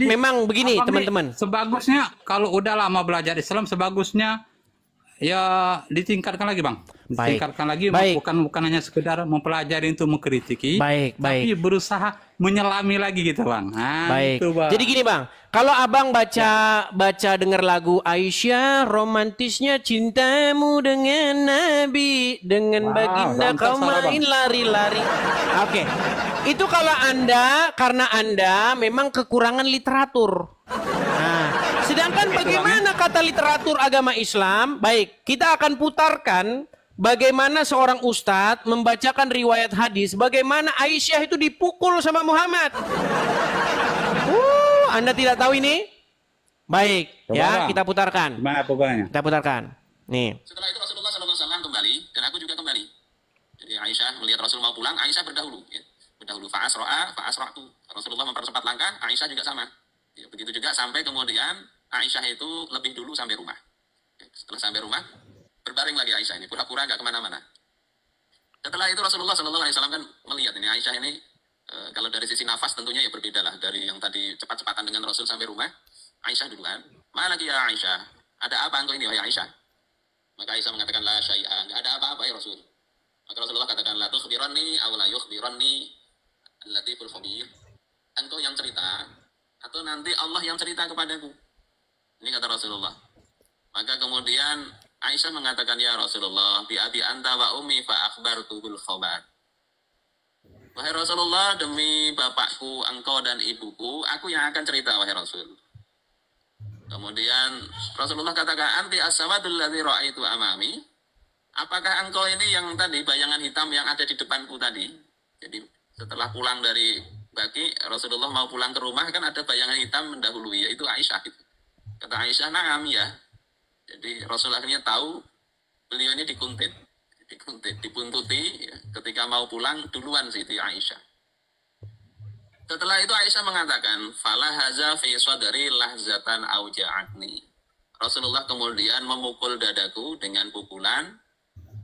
memang begini abang nih, teman-teman. sebagusnya kalau udah lama belajar Islam, sebagusnya ya ditingkatkan lagi bang. Baik. Ditingkatkan lagi, Baik. bukan hanya sekedar mempelajari untuk mengkritiki, Baik, tapi berusaha menyelami lagi gitu bang. Nah, Baik. itu bang. Jadi gini bang, kalau abang baca dengar lagu Aisyah, romantisnya cintamu dengan Nabi, dengan baginda kau main lari-lari. Oke, itu kalau karena anda memang kekurangan literatur. Nah, sedangkan bagaimana kata literatur agama Islam? Baik, kita akan putarkan bagaimana seorang ustadz membacakan riwayat hadis, bagaimana Aisyah itu dipukul sama Muhammad. Anda tidak tahu ini? Baik, Coba, ya Bang. kita putarkan. Gimana pokoknya? Kita putarkan. Nih. Setelah itu Rasulullah SAW kembali dan aku juga kembali. Jadi Aisyah melihat Rasul mau pulang, Aisyah berdahulu. Ya. Berdahulu fa'asra'tu. Rasulullah mempercepat langkah, Aisyah juga sama. Ya, begitu juga sampai kemudian Aisyah itu lebih dulu sampai rumah. Ya, setelah sampai rumah, berbaring lagi Aisyah ini, pura-pura nggak kemana-mana. Setelah itu Rasulullah SAW kan melihat ini Aisyah ini, kalau dari sisi nafas tentunya ya berbeda lah dari yang tadi cepat-cepatan dengan Rasul sampai rumah. Aisyah duluan. Mana lagi ya Aisyah? Ada apa engkau ini wahai Aisyah? Maka Aisyah mengatakan la syai'a, enggak ada apa-apa ya Rasul. Maka Rasulullah katakan la tukhbirani aw la yukhbirani al-latiful khabir. Engkau yang cerita atau nanti Allah yang cerita kepadaku. Ini kata Rasulullah. Maka kemudian Aisyah mengatakan ya Rasulullah bi abi anta wa ummi fa akhbartuhul khabar. Wahai Rasulullah, demi bapakku, engkau dan ibuku, aku yang akan cerita wahai Rasul. Kemudian Rasulullah katakan, anti as-sawadul ladzi ra'aitu amami. Apakah engkau ini yang tadi bayangan hitam yang ada di depanku tadi? Jadi setelah pulang dari Baki, Rasulullah mau pulang ke rumah kan ada bayangan hitam mendahului, yaitu Aisyah itu. Kata Aisyah, na'am ya. Jadi Rasul akhirnya tahu beliau ini dipuntuti ya, ketika mau pulang duluan Siti Aisyah. Setelah itu Aisyah mengatakan, "Fala haza fi sadri lahzatan auja'atni." Rasulullah kemudian memukul dadaku dengan pukulan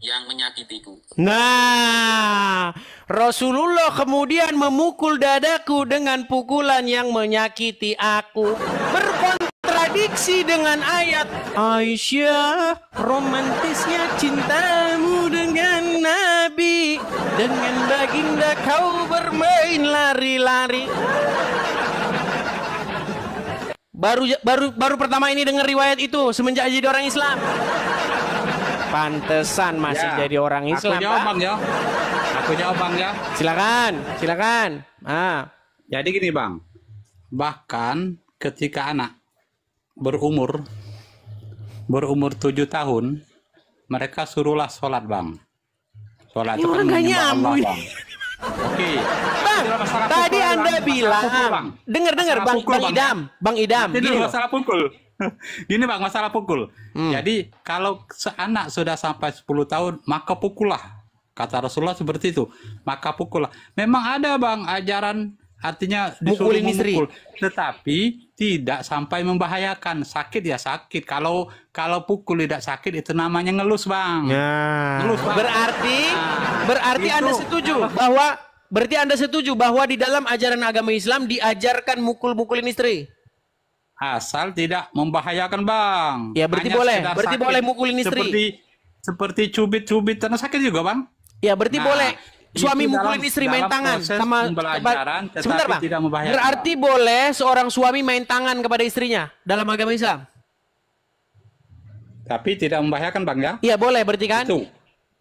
yang menyakitiku. Nah, Rasulullah kemudian memukul dadaku dengan pukulan yang menyakiti aku. Berkontradiksi dengan ayat Aisyah, romantisnya cintamu dengan Nabi, dengan baginda kau bermain lari-lari. Baru pertama ini dengar riwayat itu semenjak jadi orang Islam. Pantesan masih Ya, jadi orang Islam. Aku jawab Pak. bang ya. Aku jawab bang ya. Silakan. Jadi gini bang, bahkan ketika anak berumur 7 tahun, mereka suruhlah sholat bang. Sholat itu kan Orang gak menyembah nyambung Allah, ini. bang. Oke. Bang, Itu masalah tadi pukul, Anda Bang. bilang, Masalah pukul, Bang. dengar Masalah Bang, pukul, Bang Idam, Ini gini loh. masalah pukul. Gini bang, masalah pukul. Jadi kalau seanak sudah sampai 10 tahun, maka pukullah. Kata Rasulullah seperti itu. Maka pukullah. Memang ada bang ajaran, artinya disuruh Mukulin istri. memukul. Tetapi tidak sampai membahayakan. Sakit ya sakit. Kalau pukul tidak sakit itu namanya ngelus bang. Ngelus, Bang. Berarti Itu. Anda setuju bahwa di dalam ajaran agama Islam diajarkan mukul-mukulin istri. Asal tidak membahayakan bang. Ya, berarti Hanya boleh. sekedar Berarti sakit. boleh mukulin istri. Seperti cubit-cubit karena sakit juga bang. Ya, berarti Nah, boleh suami itu mukulin istri main dalam tangan proses sama pembelajaran, tetapi sebentar Bang. tidak membahayakan. Berarti boleh seorang suami main tangan kepada istrinya dalam agama Islam. Tapi tidak membahayakan bang ya. Iya, boleh berarti kan? Itu.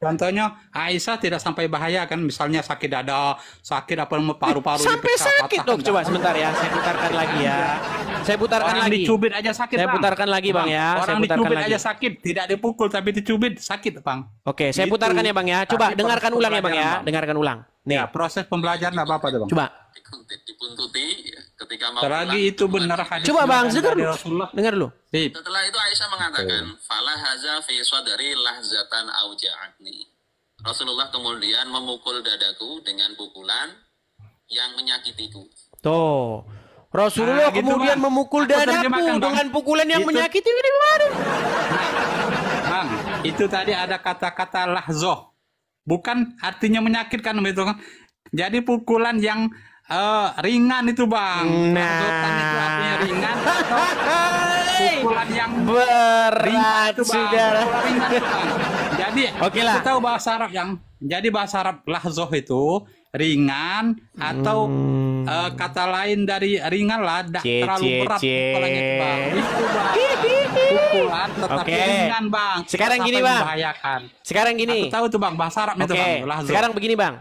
Contohnya Aisyah tidak sampai bahaya kan, misalnya sakit dada, sakit apa paru-paru Sampai dipecah, sakit patah, dong. kan, Coba Bang. sebentar ya, saya putarkan lagi ya. Saya putarkan Orang lagi. dicubit aja sakit Saya bang. putarkan lagi bang ya. Saya Orang putarkan dicubit lagi. aja sakit, tidak dipukul tapi dicubit sakit bang. Oke, saya Gitu. putarkan ya bang ya. Coba Tapi dengarkan proses ulang ya bang ya. pembelajaran, Bang. Dengarkan ulang. Nih, Ya proses pembelajaran apa tuh bang. coba. Dipuntuti ya, ketika mau Selagi pulang, itu benar hadis Coba bang, dari dengar dulu. Rasulullah. Dengar dulu. Sip. Setelah itu Aisyah mengatakan, "Fala haza fi sadri lahzatan auja'atni." Rasulullah kemudian memukul dadaku dengan pukulan yang menyakitiku. Tuh. Rasulullah Nah, gitu, kemudian Bang. memukul Aku terjemahkan, dadaku Bang. dengan pukulan yang Itu- menyakiti. Ini gimana? Bang, itu tadi ada kata-kata lahzoh. Bukan artinya menyakitkan begitu kan. Jadi pukulan yang ringan itu bang. Nah. Mahzotan itu artinya ringan atau pukulan yang Berat, ringan itu bang. saudara. Pukulan ringan itu, bang. Jadi Oke lah. kita tahu bahasa Arab jadi bahasa Arab lahzoh itu ringan atau kata lain dari ringan lah, tidak terlalu berat pukulannya itu bang. Itu bang. Pukulan tetapi Oke. ringan bang. Sekarang Tidak gini, sampai Bang. membahayakan. Sekarang gini. Aku tahu tuh bang bahasa Arab itu Oke, bang. Lahzoh. sekarang begini bang.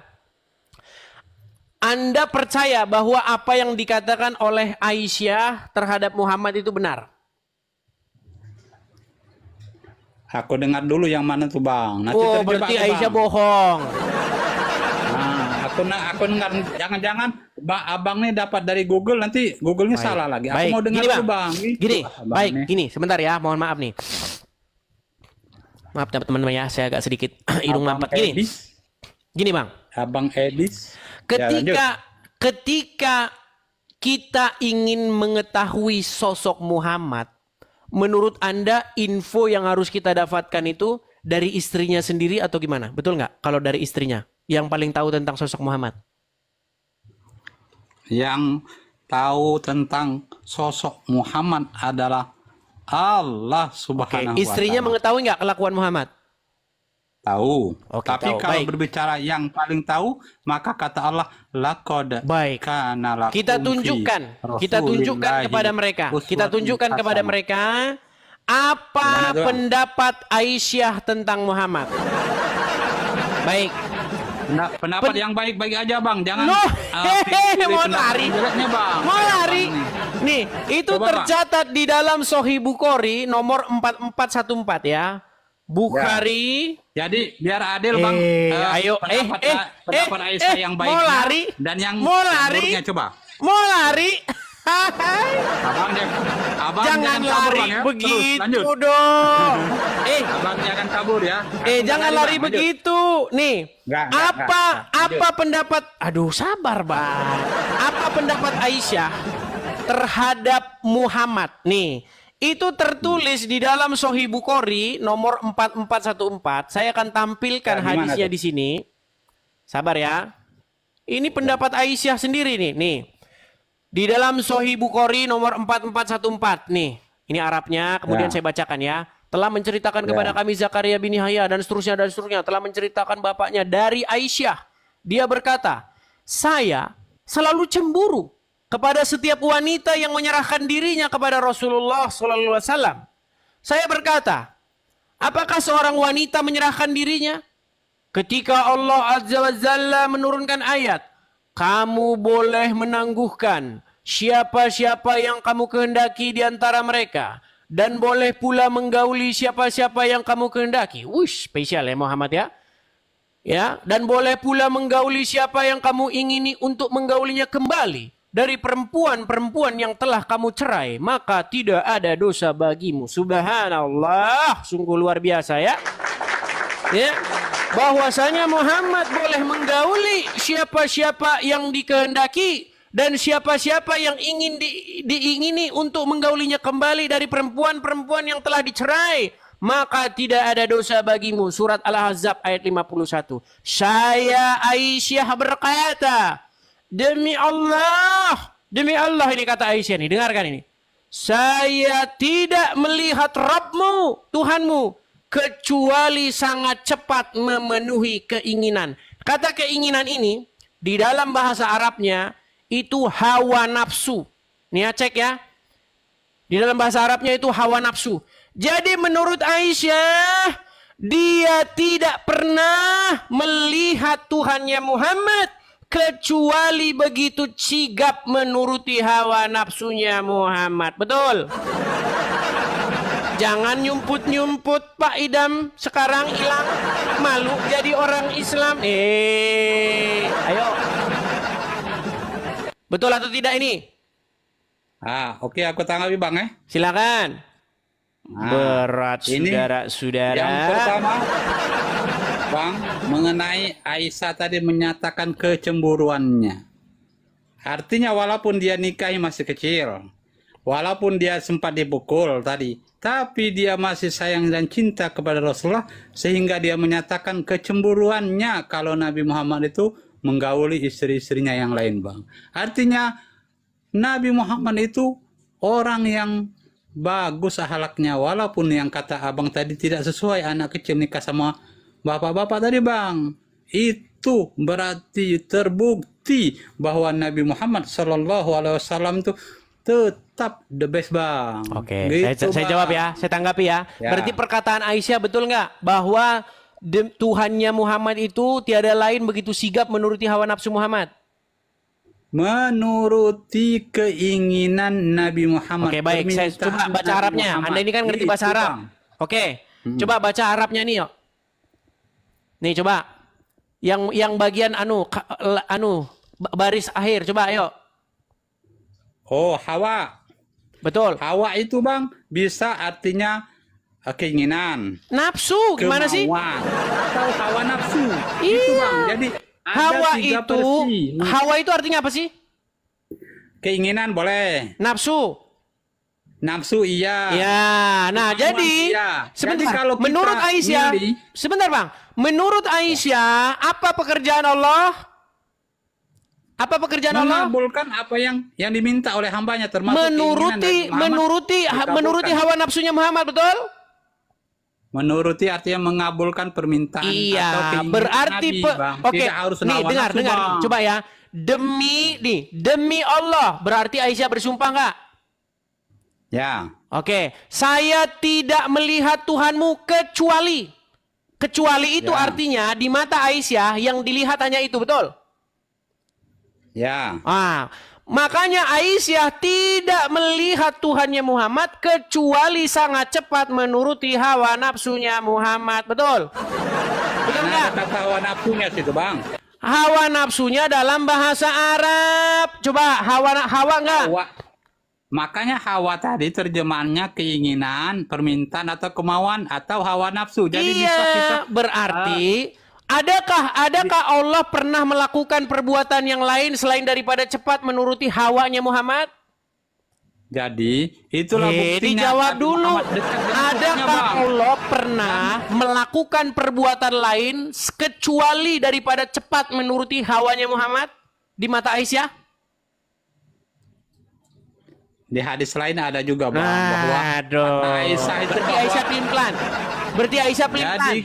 Anda percaya bahwa apa yang dikatakan oleh Aisyah terhadap Muhammad itu benar? Aku dengar dulu yang mana tuh bang. Nanti Oh, terjebak berarti tuh, Aisyah Bang. bohong. Nah, aku dengar, jangan-jangan abang nih dapat dari Google, nanti Google-nya Baik. salah lagi. Aku Baik, mau dengar gini, dulu bang. Gini, Abang baik, nih. gini, sebentar ya, mohon maaf nih. Maaf teman-teman ya, saya agak sedikit hidung Abang mampet. Gini, Edis, gini bang. Abang Edis. Ya, lanjut. Ketika kita ingin mengetahui sosok Muhammad, menurut Anda info yang harus kita dapatkan itu dari istrinya sendiri atau gimana? Betul nggak? Kalau dari istrinya yang paling tahu tentang sosok Muhammad. Yang tahu tentang sosok Muhammad adalah Allah Subhanahu wa Istrinya Ta'ala. mengetahui nggak kelakuan Muhammad? Tahu. Oke, Tapi tahu. kalau Baik. berbicara yang paling tahu, maka kata Allah, laqad Baik. kana lakum Kita fi tunjukkan Rasulillahi kepada mereka. Kita uswatun tunjukkan kepada hasanah. mereka apa Gimana tuh, Bang? pendapat Aisyah tentang Muhammad. Baik. Pendapat yang baik-baik aja bang, jangan Loh, pilih mau pendapat lari. yang jeleknya, bang. Mau Ayo, lari. Bang, nih. Nih, itu Coba, Bang. tercatat di dalam Sahih Bukhari nomor 4414 ya. Bukhari. Jadi biar adil bang. Ayo, pendapat Aisyah yang baiknya mau lari? dan yang Mau lari? buruknya, coba. Mau lari? Abang Jangan kabur, lari Bang, ya. Terus, begitu lanjut. dong. Abang jangan kabur ya. Jangan lari Bang, lanjut. begitu. Nih, Enggak, apa pendapat? Aduh, sabar, Bang. Apa pendapat Aisyah terhadap Muhammad? Nih, itu tertulis di dalam Sahih Bukhari nomor 4414. Saya akan tampilkan Ya, gimana hadisnya tuh? di sini. Sabar ya. Ini pendapat Aisyah sendiri nih. Nih. Di dalam Sahih Bukhari nomor 4414 nih. Ini Arabnya, kemudian Ya. saya bacakan ya. Telah menceritakan kepada kami Zakaria bin Yahya dan seterusnya. Telah menceritakan bapaknya dari Aisyah. Dia berkata, saya selalu cemburu kepada setiap wanita yang menyerahkan dirinya kepada Rasulullah SAW. Saya berkata, apakah seorang wanita menyerahkan dirinya? Ketika Allah Azza wa Jalla menurunkan ayat, kamu boleh menangguhkan siapa-siapa yang kamu kehendaki di antara mereka. Dan boleh pula menggauli siapa-siapa yang kamu kehendaki. Wush, spesial ya Muhammad ya. Ya, dan boleh pula menggauli siapa yang kamu ingini untuk menggaulinya kembali dari perempuan-perempuan yang telah kamu cerai, maka tidak ada dosa bagimu. Subhanallah, sungguh luar biasa ya. Ya, bahwasanya Muhammad boleh menggauli siapa-siapa yang dikehendaki dan siapa-siapa yang ingin diingini untuk menggaulinya kembali dari perempuan-perempuan yang telah dicerai, maka tidak ada dosa bagimu. Surat Al-Ahzab ayat 51. Saya Aisyah berkata, demi Allah ini kata Aisyah nih, dengarkan ini. Saya tidak melihat Rabbmu, Tuhanmu, kecuali sangat cepat memenuhi keinginan. Kata keinginan ini di dalam bahasa Arabnya itu hawa nafsu. Nih ya, cek ya. Di dalam bahasa Arabnya itu hawa nafsu. Jadi menurut Aisyah, dia tidak pernah melihat Tuhannya Muhammad kecuali begitu sigap menuruti hawa nafsunya Muhammad. Betul? Jangan nyumput-nyumput Pak Idam. Sekarang hilang. Malu jadi orang Islam. Ayo. Betul atau tidak ini? Oke, aku tanggapi bang ya. Silakan. Berat ini saudara-saudara. Yang pertama, bang, mengenai Aisyah tadi menyatakan kecemburuannya. Artinya walaupun dia nikahi masih kecil, walaupun dia sempat dipukul tadi, tapi dia masih sayang dan cinta kepada Rasulullah sehingga dia menyatakan kecemburuannya kalau Nabi Muhammad itu menggauli istri-istrinya yang lain, Bang. Artinya Nabi Muhammad itu orang yang bagus akhlaknya, walaupun yang kata abang tadi tidak sesuai anak kecil nikah sama bapak-bapak tadi, Bang. Itu berarti terbukti bahwa Nabi Muhammad SAW itu tetap the best, Bang. Oke, Gitu, saya Bang. jawab ya, saya tanggapi ya. Ya. Berarti perkataan Aisyah betul nggak bahwa Tuhannya Muhammad itu tiada lain begitu sigap menuruti hawa nafsu Muhammad? Menuruti keinginan Nabi Muhammad. Oke, baik. Saya coba baca Nabi Arabnya. Muhammad. Anda ini kan ngerti Itu, bahasa Arab. Bang. Oke, coba baca Arabnya nih, yuk. Nih, coba. Yang bagian baris akhir, coba ayo. Oh, hawa. Betul. Hawa itu, Bang, bisa artinya keinginan. Nafsu, gimana sih? Kemauan. Atau hawa nafsu. Iya. Itu, Bang. Jadi ada Hawa 3 itu, versi. hawa itu artinya apa sih? Keinginan boleh. Nafsu. Nafsu iya. Ya, nah Kemauan jadi iya. sebentar. Jadi kalau kita Menurut Aisyah, milih- sebentar Bang. Menurut Aisyah, apa pekerjaan Allah? Apa pekerjaan Allah? Mengabulkan apa yang diminta oleh hambanya, termasuk keinginan Nabi Muhammad menuruti dikabulkan. hawa nafsunya Muhammad, betul? Menuruti artinya mengabulkan permintaan atau Iya, keinginan berarti Nabi, Bang. oke. Tidak harus Nih, hawa dengar, nafsu, Bang. coba ya. Demi Allah, berarti Aisyah bersumpah nggak? Ya. Oke, saya tidak melihat Tuhanmu kecuali itu Ya. artinya di mata Aisyah yang dilihat hanya itu, betul? Ya. Makanya Aisyah tidak melihat Tuhannya Muhammad kecuali sangat cepat menuruti hawa nafsunya Muhammad, betul? Betul nggak? Ada kata hawa nafsunya situ, Bang. Hawa nafsunya dalam bahasa Arab. Coba hawa nggak? Hawa. Makanya hawa tadi terjemahannya keinginan, permintaan atau kemauan atau hawa nafsu. Jadi bisa kita Iya, berarti adakah Allah pernah melakukan perbuatan yang lain selain daripada cepat menuruti hawanya Muhammad? jadi itulah buktinya. Dijawab Nabi dulu. Muhammad dekat dengan Tuhannya, Adakah Bang. Allah pernah melakukan perbuatan lain kecuali daripada cepat menuruti hawanya Muhammad di mata Aisyah? Di hadis lain ada juga, Bang, bahwa Aduh. Aisyah itu Berarti bahwa- Aisyah pelin-pelan. Berarti Aisyah pelin-pelan. Jadi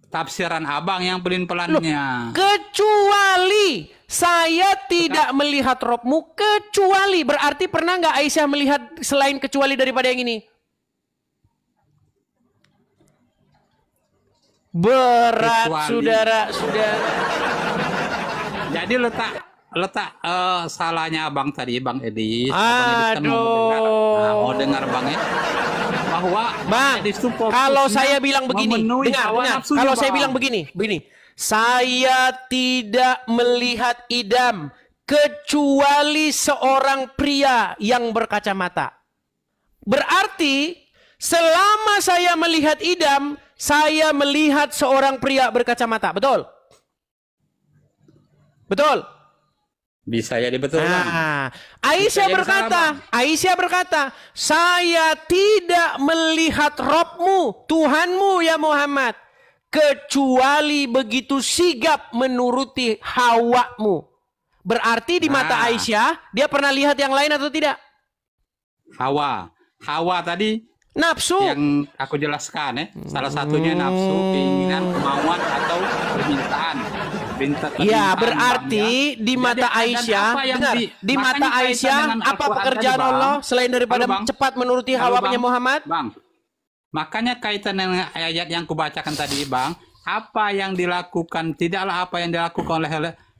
tafsiran abang yang pelin-pelannya. Kecuali saya tidak melihat Robmu kecuali, berarti pernah nggak Aisyah melihat selain kecuali daripada yang ini? Berat, Kecuali. saudara. Jadi letak salahnya abang tadi, Bang Edis. Abang Edis kan Aduh. mau dengar Bang ya. Bahwa Bang, Edis itu fokusnya kalau saya bilang begini, memenuhi dengar. hawa nafsunya, Kalau saya Bang. bilang begini, saya tidak melihat idam kecuali seorang pria yang berkacamata. Berarti selama saya melihat idam, saya melihat seorang pria berkacamata. Betul? Betul? Bisa jadi betul, Bang. Nah, Aisyah jadi berkata, saya tidak melihat Robmu, Tuhanmu ya Muhammad, kecuali begitu sigap menuruti hawamu. Berarti di mata Aisyah, dia pernah lihat yang lain atau tidak? Hawa tadi Nafsu. yang aku jelaskan ya. Salah satunya nafsu, keinginan, kemauan atau permintaan. Ya, berarti di mata Aisyah, dengar, di mata Aisyah, apa pekerjaan Allah selain daripada cepat menuruti hawanya Muhammad? Bang, makanya kaitan dengan ayat yang kubacakan tadi, Bang, apa yang dilakukan, tidaklah apa yang dilakukan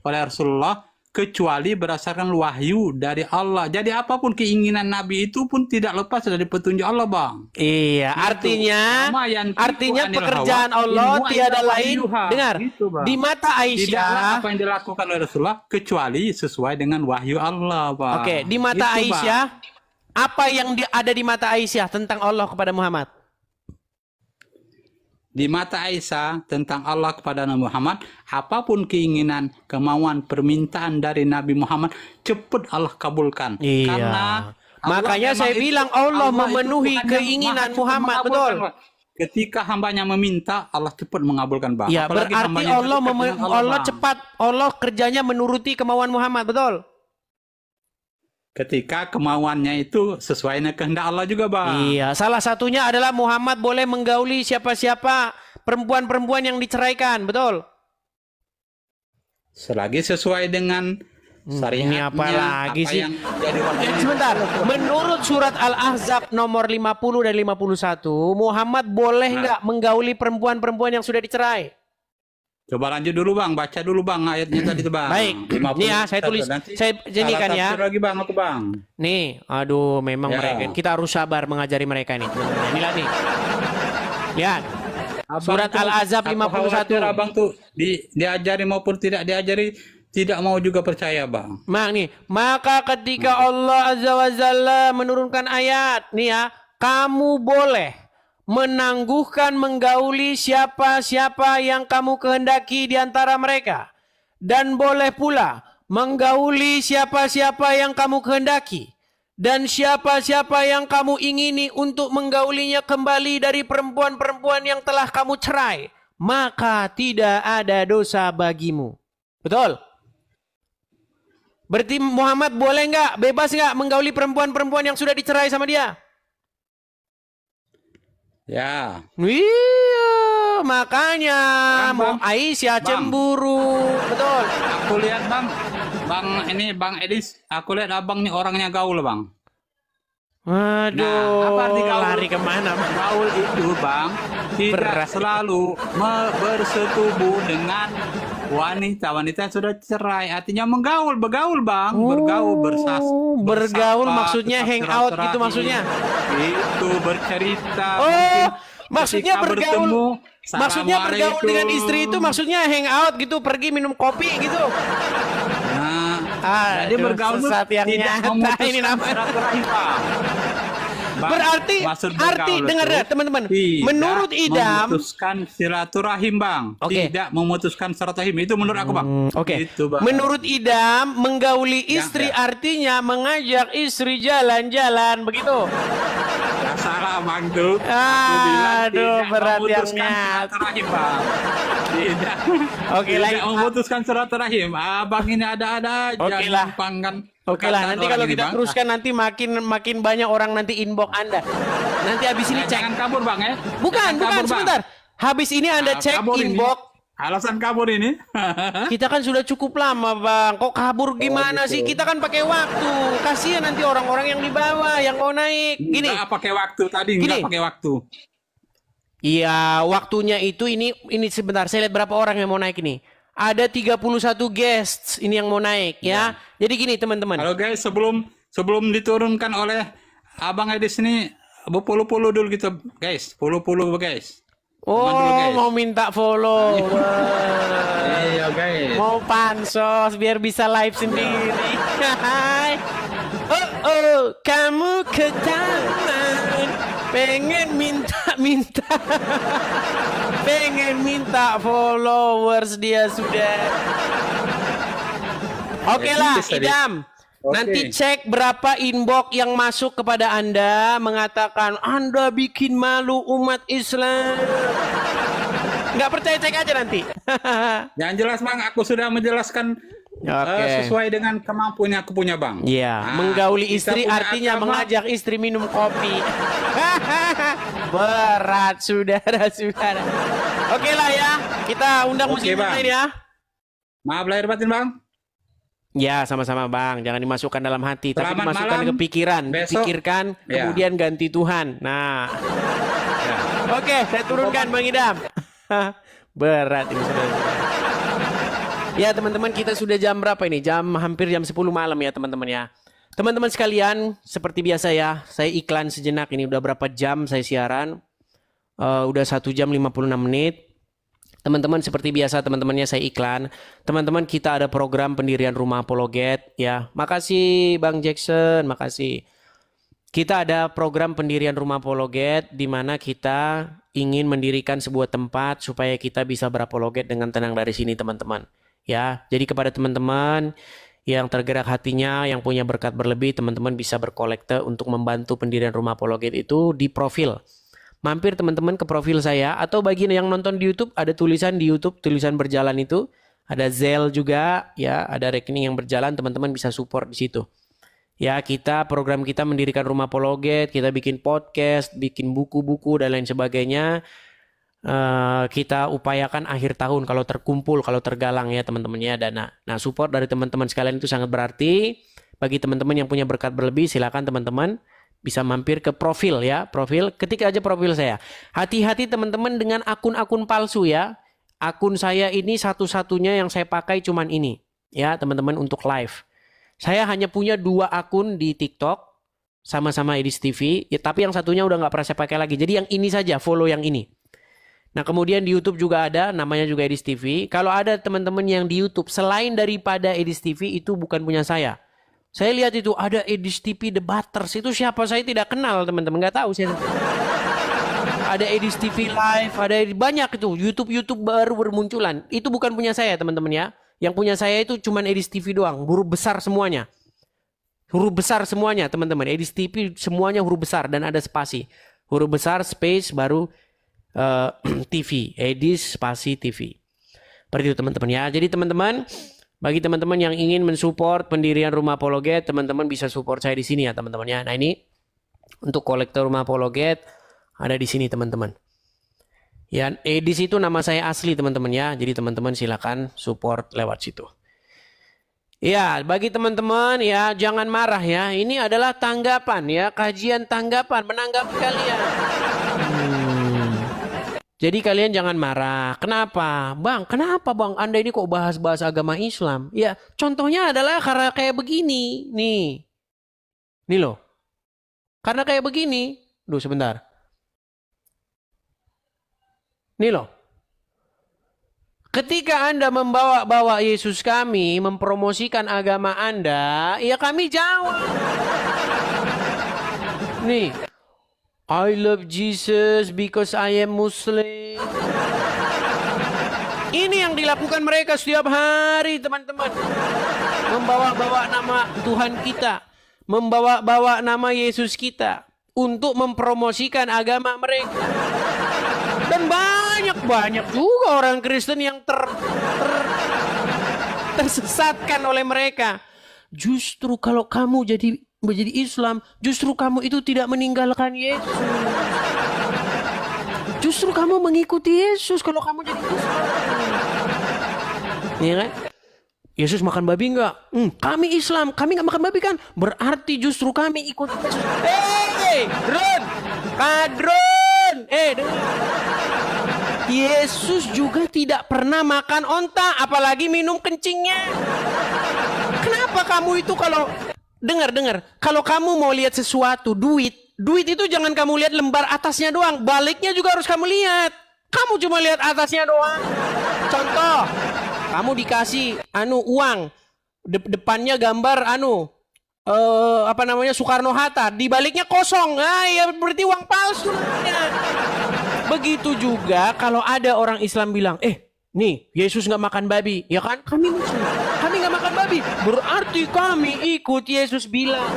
oleh Rasulullah, kecuali berdasarkan wahyu dari Allah. Jadi apapun keinginan Nabi itu pun tidak lepas dari petunjuk Allah, Bang. Iya, artinya Artinya pekerjaan Allah tiada lain. Dengar, gitu, Bang. di mata Tidaklah Aisyah, apa yang dilakukan oleh Rasulullah kecuali sesuai dengan wahyu Allah, Bang. oke, di mata Gitu, Bang. Aisyah, apa yang ada di mata Aisyah tentang Allah kepada Muhammad? di mata Aisyah tentang Allah kepada Nabi Muhammad, apapun keinginan, kemauan, permintaan dari Nabi Muhammad, cepat Allah kabulkan. Iya. Karena makanya saya bilang Allah memenuhi keinginan Muhammad, betul. Ketika hambanya meminta, Allah cepat mengabulkan, Bang. Ya, Apalagi berarti hambanya Allah dekat dengan Allah Bang. cepat, Allah kerjanya menuruti kemauan Muhammad, betul. Ketika kemauannya itu sesuai dengan kehendak Allah juga, Bang. Iya, salah satunya adalah Muhammad boleh menggauli siapa-siapa perempuan-perempuan yang diceraikan, betul. Selagi sesuai dengan syariatnya, Ini apa lagi sih? yang jadi wajib. Sebentar, menurut surat Al-Ahzab nomor 50 dan 51, Muhammad boleh nggak menggauli perempuan-perempuan yang sudah dicerai? Coba lanjut dulu, Bang. Baca dulu, Bang, ayatnya tadi tuh, Bang. Baik, 50. ini ya saya tulis, Nanti saya jadikan salah ya. tafsir lagi, Bang, aku, Bang. Nih, aduh, memang Ya. mereka, kita harus sabar mengajari mereka nih. Inilah nih. Lihat, Abang surat tuh, Al-Ahzab aku 51. khawatir Abang tuh diajari maupun tidak diajari, tidak mau juga percaya, Bang. Maka ketika Allah Azza wa Jalla menurunkan ayat, nih ya, kamu boleh menangguhkan menggauli siapa-siapa yang kamu kehendaki di antara mereka. Dan boleh pula menggauli siapa-siapa yang kamu kehendaki. Dan siapa-siapa yang kamu ingini untuk menggaulinya kembali dari perempuan-perempuan yang telah kamu cerai. Maka tidak ada dosa bagimu. Betul? Berarti Muhammad boleh nggak, bebas nggak menggauli perempuan-perempuan yang sudah dicerai sama dia? Ya. Iya, makanya Bang, Aisyah Bang. cemburu, betul. Aku lihat, Bang Edis, aku lihat Abang nih orangnya gaul, Bang. Aduh, apa arti gaul? lari kemana? Bang? Gaul itu, Bang, tidak Berat. selalu bersetubuh dengan wanita yang sudah cerai. Artinya bergaul, Bang. Bergaul, bergaul bersapa, maksudnya tetap hangout gitu silaturahmi. maksudnya. Itu bercerita. Oh, mungkin maksudnya ketika bergaul. bertemu, Maksudnya bergaul dengan "Assalamualaikum." istri itu maksudnya hangout gitu, pergi minum kopi gitu. Nah, jadi Aduh, bergaul itu sesat yang tidak nyata memutuskan ini namanya. silaturahim, Bang. Bang, Berarti maksud arti bergaul dengar itu ya, teman-teman. tidak Menurut Idam, memutuskan silaturahim, Bang. Oke. Tidak memutuskan silaturahim. Itu menurut aku, Bang. oke. Itu, Bang. Menurut Idam, menggauli istri ya. artinya mengajak istri jalan-jalan, begitu. Ya, salah, Bang, tuh. Aku bilang Aduh, tidak berat yang memutuskan nyata. silaturahim, Bang. Tidak. Oke, tidak lain. memutuskan silaturahim. Abang ini ada-ada aja. Oke lah. gampangkan Oke lah, perkataan nanti orang kalau ini, kita Bang. teruskan nanti makin banyak orang nanti inbox Anda. Nanti habis ini cek. Jangan kabur, Bang, ya. Bukan, Jangan kabur, Bang. sebentar. Habis ini Anda cek Kabur ini. inbox. Alasan kabur ini. Kita kan sudah cukup lama, Bang. Kok kabur gimana gitu. sih? Kita kan pakai waktu. Kasihan nanti orang-orang yang di bawah yang mau naik. Gini. Nggak pakai waktu tadi, Gini. nggak pakai waktu. Iya, waktunya itu ini sebentar. Saya lihat berapa orang yang mau naik ini. Ada 31 guests ini yang mau naik ya. Jadi gini, teman-teman. Halo guys, sebelum diturunkan oleh Abang Edis ini, puluh dulu gitu, guys. Puluh guys. Oh, dulu, guys. mau minta follow. Iya, guys. Mau pansos biar bisa live sendiri. Hai. Oh, kamu ke taman pengen minta pengen minta followers dia sudah. Oke lah, Edis tadi. Idam. Oke. Nanti cek berapa inbox yang masuk kepada Anda mengatakan Anda bikin malu umat Islam. Nggak percaya, cek aja nanti. Yang jelas, Bang, aku sudah menjelaskan Oke. sesuai dengan kemampuan yang aku punya, Bang. Iya, Nah, menggauli kita istri punya artinya agama. mengajak istri minum kopi. Berat, saudara-saudara. Oke lah ya, kita undang Oke, muslim Bang. lain ya. Maaf lahir batin, Bang. Ya, sama-sama Bang. Jangan dimasukkan dalam hati, tapi Selamat dimasukkan malam. ke pikiran. Besok. Pikirkan, Ya. kemudian ganti Tuhan. Nah, Ya. oke, saya turunkan Bang Idam. Berat ini sudah. Ya teman-teman, kita sudah jam berapa ini? Hampir jam 10 malam ya teman-teman ya. Teman-teman sekalian, seperti biasa ya, saya iklan sejenak ini. Udah berapa jam saya siaran? Udah 1 jam 56 menit. Teman-teman seperti biasa, teman-temannya saya iklan. Teman-teman, kita ada program pendirian rumah apologet ya. Makasih Bang Jackson, makasih. Kita ada program pendirian Rumah Apologet di mana kita ingin mendirikan sebuah tempat supaya kita bisa berapologet dengan tenang dari sini teman-teman. Ya, jadi kepada teman-teman yang tergerak hatinya, yang punya berkat berlebih, teman-teman bisa berkolekte untuk membantu pendirian Rumah Apologet itu di profil. Mampir teman-teman ke profil saya, atau bagi yang nonton di YouTube, ada tulisan di YouTube, tulisan berjalan itu. Ada Zelle juga, ya, ada rekening yang berjalan, teman-teman bisa support di situ. Ya, program kita mendirikan Rumah Apologet, kita bikin podcast, bikin buku-buku dan lain sebagainya. Kita upayakan akhir tahun kalau terkumpul, kalau tergalang ya teman-teman ya dana. Nah, support dari teman-teman sekalian itu sangat berarti. Bagi teman-teman yang punya berkat berlebih, silakan teman-teman bisa mampir ke profil ya, profil. Ketik aja profil saya. Hati-hati teman-teman dengan akun-akun palsu ya. Akun saya ini satu-satunya yang saya pakai cuman ini ya teman-teman untuk live. Saya hanya punya 2 akun di TikTok sama-sama Edis TV, ya, tapi yang satunya udah nggak pernah saya pakai lagi. Jadi yang ini saja, follow yang ini. Nah, kemudian di YouTube juga ada, namanya juga Edis TV. Kalau ada teman-teman yang di YouTube selain daripada Edis TV, itu bukan punya saya. Saya lihat itu ada Edis TV Debaters, itu siapa saya tidak kenal teman-teman, nggak tahu saya. Ada Edis TV Live, ada banyak itu YouTube baru bermunculan. Itu bukan punya saya teman-teman ya. Yang punya saya itu cuma Edis TV doang, huruf besar semuanya. Huruf besar semuanya teman-teman. Edis TV semuanya huruf besar dan ada spasi. Huruf besar, space, baru TV. Edis, spasi, TV. Seperti itu teman-teman ya. Jadi teman-teman, bagi teman-teman yang ingin mensupport pendirian Rumah Apologet, teman-teman bisa support saya di sini ya teman-teman ya. Nah ini untuk kolektor Rumah Apologet ada di sini teman-teman. Ya, Edis itu nama saya asli teman-teman ya. Jadi teman-teman silakan support lewat situ. Ya, bagi teman-teman ya jangan marah ya. Ini adalah tanggapan ya, kajian tanggapan menanggapi kalian. Jadi kalian jangan marah. Kenapa? Bang, kenapa Bang? Anda ini kok bahas-bahas agama Islam? Ya, contohnya adalah karena kayak begini. Nih. Nih loh. Karena kayak begini. Duh, sebentar. Nih loh. Ketika Anda membawa-bawa Yesus kami, mempromosikan agama Anda, ya kami jawab. Nih. I love Jesus because I am Muslim. Ini yang dilakukan mereka setiap hari, teman-teman. Membawa-bawa nama Tuhan kita. Membawa-bawa nama Yesus kita. Untuk mempromosikan agama mereka. Dan banyak juga orang Kristen yang tersesatkan oleh mereka. Justru kalau kamu menjadi Islam, justru kamu itu tidak meninggalkan Yesus. Justru kamu mengikuti Yesus kalau kamu jadi Islam. Iya kan? Yesus makan babi enggak? Kami Islam, kami enggak makan babi kan? Berarti justru kami ikut Yesus. Drun! Kadrun! Dengar. Yesus juga tidak pernah makan onta, apalagi minum kencingnya. Kenapa kamu itu kalau dengar, kalau kamu mau lihat sesuatu, duit itu jangan kamu lihat lembar atasnya doang, baliknya juga harus kamu lihat. Kamu cuma lihat atasnya doang. Contoh, kamu dikasih uang, depannya gambar Soekarno-Hatta, di baliknya kosong. Ya berarti uang palsu. Begitu juga kalau ada orang Islam bilang, nih Yesus nggak makan babi, ya kan? Kami Muslim, kami nggak makan babi, berarti kami ikut Yesus bilang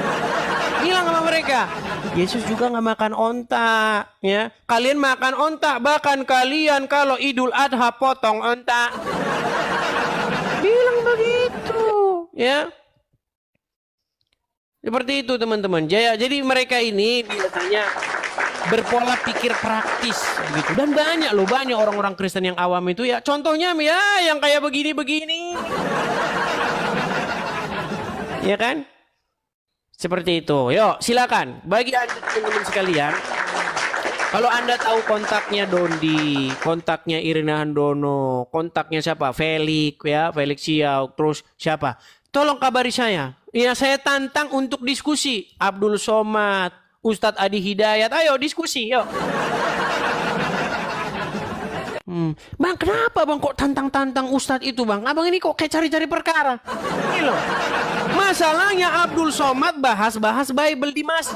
sama mereka, Yesus juga nggak makan onta, ya. Kalian makan onta, bahkan kalian kalau Idul Adha potong onta, bilang begitu, ya. Seperti itu teman-teman. Jadi mereka ini biasanya berpola pikir praktis gitu. Dan banyak orang-orang Kristen yang awam itu ya. Contohnya ya yang kayak begini-begini. Ya kan? Seperti itu. Yuk, silakan. Bagi Anda teman-teman sekalian, kalau Anda tahu kontaknya Dondi, kontaknya Irina Handono, kontaknya siapa? Felix Xiao, terus siapa? Tolong kabari saya. Ya, saya tantang untuk diskusi. Abdul Somad, Ustadz Adi Hidayat, ayo diskusi, yuk. Bang, kenapa bang kok tantang-tantang Ustadz itu bang? Abang ini kok kayak cari-cari perkara. Ini loh. Masalahnya Abdul Somad bahas-bahas Bible di masjid.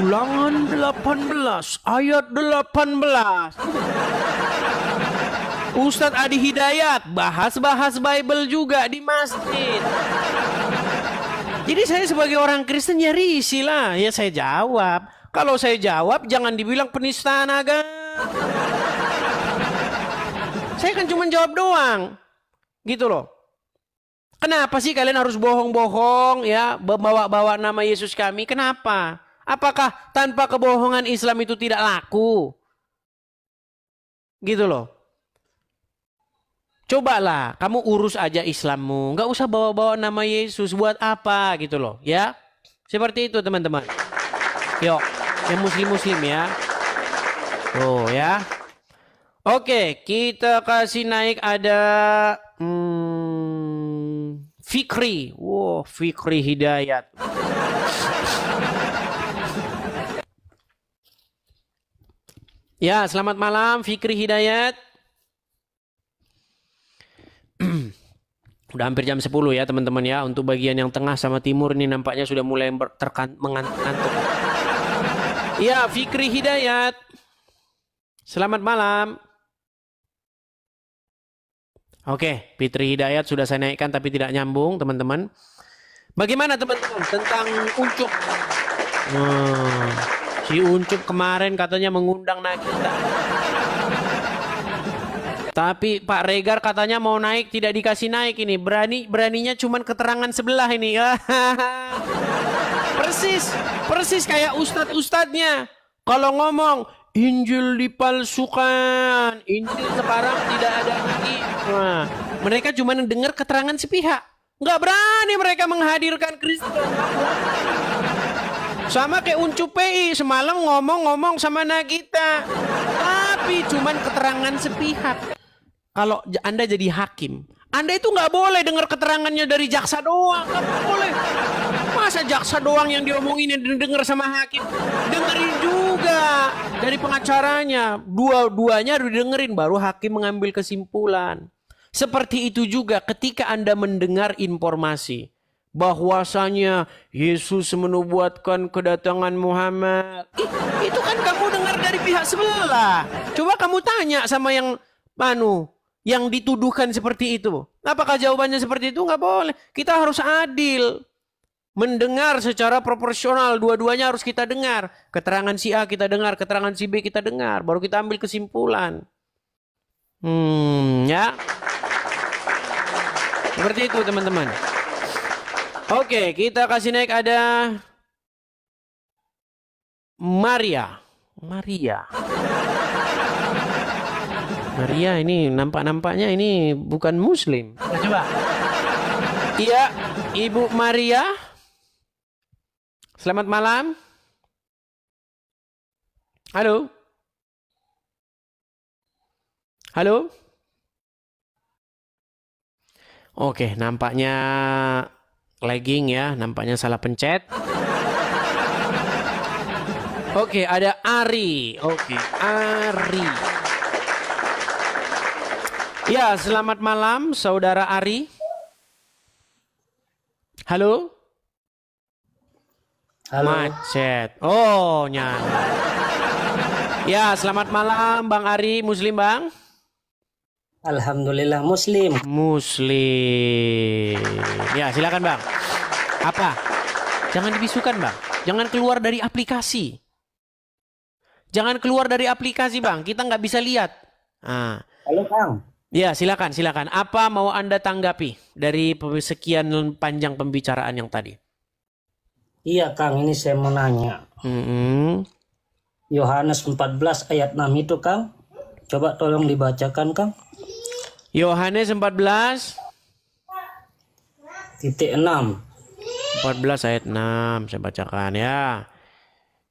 Ulangan 18 ayat 18. Ustadz Adi Hidayat bahas-bahas Bible juga di masjid. Jadi saya sebagai orang Kristen ya risih lah. Ya saya jawab. Kalau saya jawab jangan dibilang penistaan agama. Saya kan cuma jawab doang. Gitu loh. Kenapa sih kalian harus bohong-bohong ya, bawa-bawa nama Yesus kami? Kenapa? Apakah tanpa kebohongan Islam itu tidak laku? Gitu loh. Cobalah kamu urus aja Islammu, nggak usah bawa-bawa nama Yesus. Buat apa gitu loh, ya? Seperti itu teman-teman. Yuk, yang muslim-muslim ya. Oh ya. Oke, kita kasih naik ada Fikri. Wow, Fikri Hidayat. Ya, selamat malam Fikri Hidayat. Udah hampir jam 10 ya teman-teman ya. Untuk bagian yang tengah sama timur ini nampaknya sudah mulai mengantuk. Ya, Fikri Hidayat. Selamat malam. Oke, Fitri Hidayat sudah saya naikkan tapi tidak nyambung teman-teman. Bagaimana teman-teman tentang Uncup? Si Uncup kemarin katanya mengundang Nagita. Tapi Pak Regar katanya mau naik tidak dikasih naik ini. Beraninya cuman keterangan sebelah ini. Persis kayak ustadz-ustadznya. Kalau ngomong Injil dipalsukan, Injil sekarang tidak ada lagi. Nah, mereka cuma dengar keterangan sepihak. Nggak berani mereka menghadirkan Kristen. Sama kayak Uncup PI semalam ngomong sama Nagita. Tapi cuma keterangan sepihak. Kalau Anda jadi hakim, Anda itu nggak boleh dengar keterangannya dari jaksa doang. Nggak boleh. Masa jaksa doang yang diomongin yang didengar sama hakim? Dengerin juga dari pengacaranya. Dua-duanya harus didengerin baru hakim mengambil kesimpulan. Seperti itu juga ketika Anda mendengar informasi bahwasanya Yesus menubuatkan kedatangan Muhammad. Itu kan kamu dengar dari pihak sebelah. Coba kamu tanya sama yang dituduhkan seperti itu. Apakah jawabannya seperti itu? Nggak boleh. Kita harus adil. Mendengar secara proporsional. Dua-duanya harus kita dengar. Keterangan si A kita dengar. Keterangan si B kita dengar. Baru kita ambil kesimpulan. Ya. Seperti itu teman-teman. Oke, kita kasih naik ada Maria ini nampaknya ini bukan muslim. Nah, coba. Iya, Ibu Maria. Selamat malam. Halo. Halo. Oke, nampaknya lagging ya, nampaknya salah pencet. Oke, ada Ari. Oke, Ari. Ya, selamat malam Saudara Ari. Halo? Halo. Macet. Oh, nyala. Ya, selamat malam Bang Ari, Muslim Bang? Alhamdulillah Muslim. Muslim. Ya, silakan Bang. Apa? Jangan dibisukan Bang. Jangan keluar dari aplikasi. Jangan keluar dari aplikasi Bang. Kita nggak bisa lihat. Nah. Halo Bang. Ya, silakan. Apa mau Anda tanggapi dari sekian panjang pembicaraan yang tadi? Iya Kang, ini saya mau nanya. Yohanes 14 ayat 6 itu Kang. Coba tolong dibacakan Kang. Yohanes 14 titik 6. 14 ayat 6 saya bacakan ya.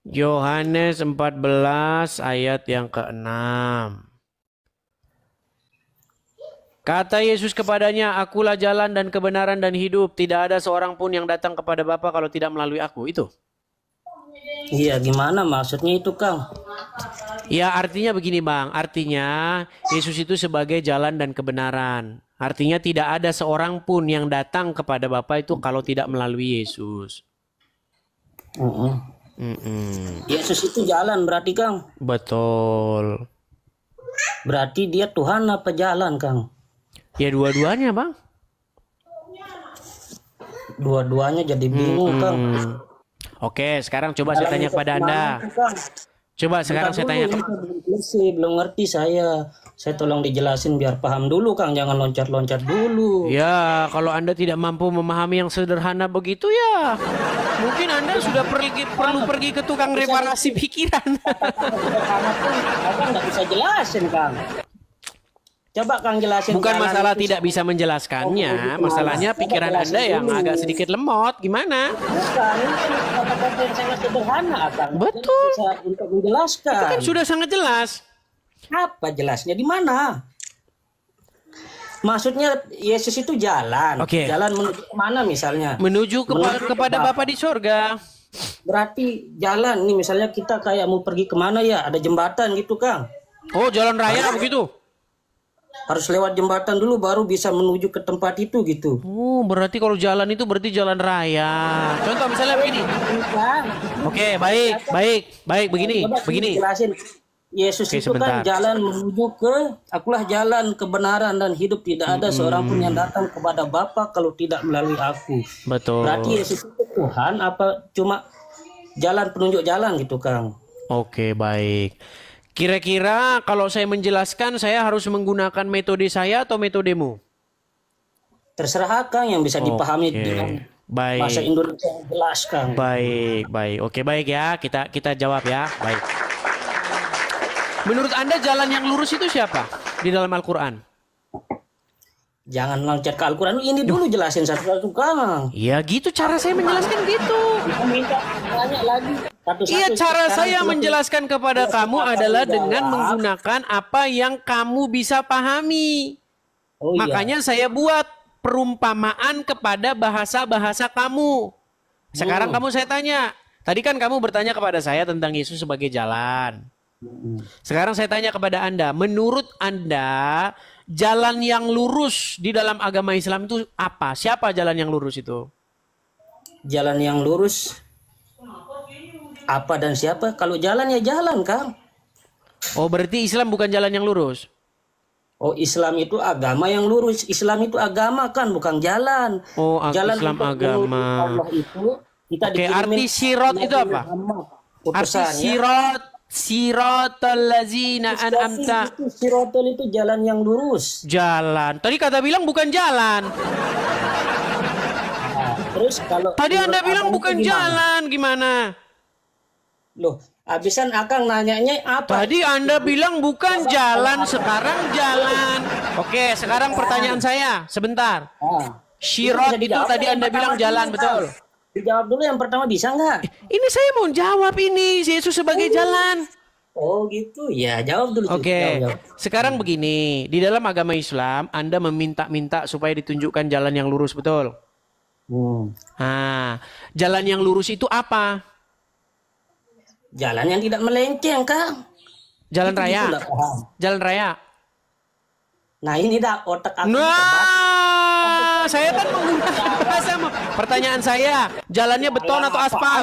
Yohanes 14 ayat yang ke-6. Kata Yesus kepadanya, akulah jalan dan kebenaran dan hidup. Tidak ada seorang pun yang datang kepada Bapa kalau tidak melalui aku. Itu. Iya, gimana maksudnya itu Kang? Ya artinya begini Bang, artinya Yesus itu sebagai jalan dan kebenaran. Artinya tidak ada seorang pun yang datang kepada Bapa itu kalau tidak melalui Yesus. Yesus itu jalan berarti Kang. Betul. Berarti dia Tuhan apa jalan Kang? Ya dua-duanya Bang. Dua-duanya jadi bingung Kang. Oke, sekarang coba saya tanya kepada Anda. Coba sekarang saya tanya belum ngerti saya. Saya tolong dijelasin biar paham dulu Kang, jangan loncat-loncat dulu. Ya, kalau Anda tidak mampu memahami yang sederhana begitu ya, mungkin Anda sudah perlu pergi ke tukang reparasi pikiran. Abang nggak bisa jelasin Kang. Coba Kang jelasin. Bukan masalah tidak bisa menjelaskannya, masalahnya pikiran Anda yang agak sedikit lemot. Gimana? Bukan, ini kan kata-kata yang sangat sederhana Kang. Betul. Bisa untuk menjelaskan. Itu kan sudah sangat jelas. Apa jelasnya di mana? Maksudnya Yesus itu jalan. Oke. Jalan menuju kemana misalnya? Menuju kepada Bapa di sorga. Berarti jalan nih misalnya kita kayak mau pergi kemana ya? Ada jembatan gitu Kang. Oh, jalan raya begitu? Harus lewat jembatan dulu baru bisa menuju ke tempat itu gitu. Oh, berarti kalau jalan itu berarti jalan raya. Contoh misalnya begini. Oke, baik, begini. Jelasin. Yesus itu kan jalan menuju ke, akulah jalan kebenaran dan hidup, tidak ada seorang pun yang datang kepada Bapa kalau tidak melalui aku. Betul. Berarti Yesus itu Tuhan apa cuma jalan penunjuk jalan gitu Kang? Oke, baik. Kira-kira kalau saya menjelaskan saya harus menggunakan metode saya atau metodemu? Terserah Kang yang bisa dipahami dengan bahasa Indonesia yang jelas Kang. Baik. Oke, baik ya. Kita jawab ya. Baik. Menurut Anda jalan yang lurus itu siapa di dalam Al-Quran? Jangan loncat ke Al-Quran. Ini dulu jelasin satu-satu Kang. Ya gitu cara saya menjelaskan gitu. Minta tanya lagi. Iya, cara saya menjelaskan kepada kamu adalah dengan menggunakan apa yang kamu bisa pahami. Makanya saya buat perumpamaan kepada bahasa-bahasa kamu. Sekarang saya tanya. Tadi kan kamu bertanya kepada saya tentang Yesus sebagai jalan. Sekarang saya tanya kepada Anda. Menurut Anda, jalan yang lurus di dalam agama Islam itu apa? Siapa jalan yang lurus itu? Jalan yang lurus apa dan siapa? Kalau jalan ya jalan Kang. Oh, berarti Islam bukan jalan yang lurus? Oh, Islam itu agama yang lurus. Islam itu agama kan, bukan jalan. Oh, jalan Islam agama. Allah itu kita arti sirot itu apa? Arti siratal lazina an'amta. Siratal itu jalan yang lurus. Jalan. Tadi kata bilang bukan jalan. Terus kalau tadi Anda bilang bukan jalan, gimana? Loh, abisan Akang nanyanya apa? Tadi Anda bilang bukan jalan, sekarang jalan. Oke, sekarang pertanyaan saya, sebentar. Syirat itu tadi Anda bilang jalan, betul? Dijawab dulu yang pertama, bisa nggak? Ini saya mau jawab ini, Yesus sebagai jalan. Oh gitu, ya jawab dulu. Oke, sekarang begini, di dalam agama Islam Anda meminta-minta supaya ditunjukkan jalan yang lurus, betul? Nah, jalan yang lurus itu apa? Jalan yang tidak melenceng, Kang. Jalan raya. Jalan raya. Nah ini dah otak aku. Nah, saya kan menggunakan bahasa. Pertanyaan saya, jalannya beton atau aspal?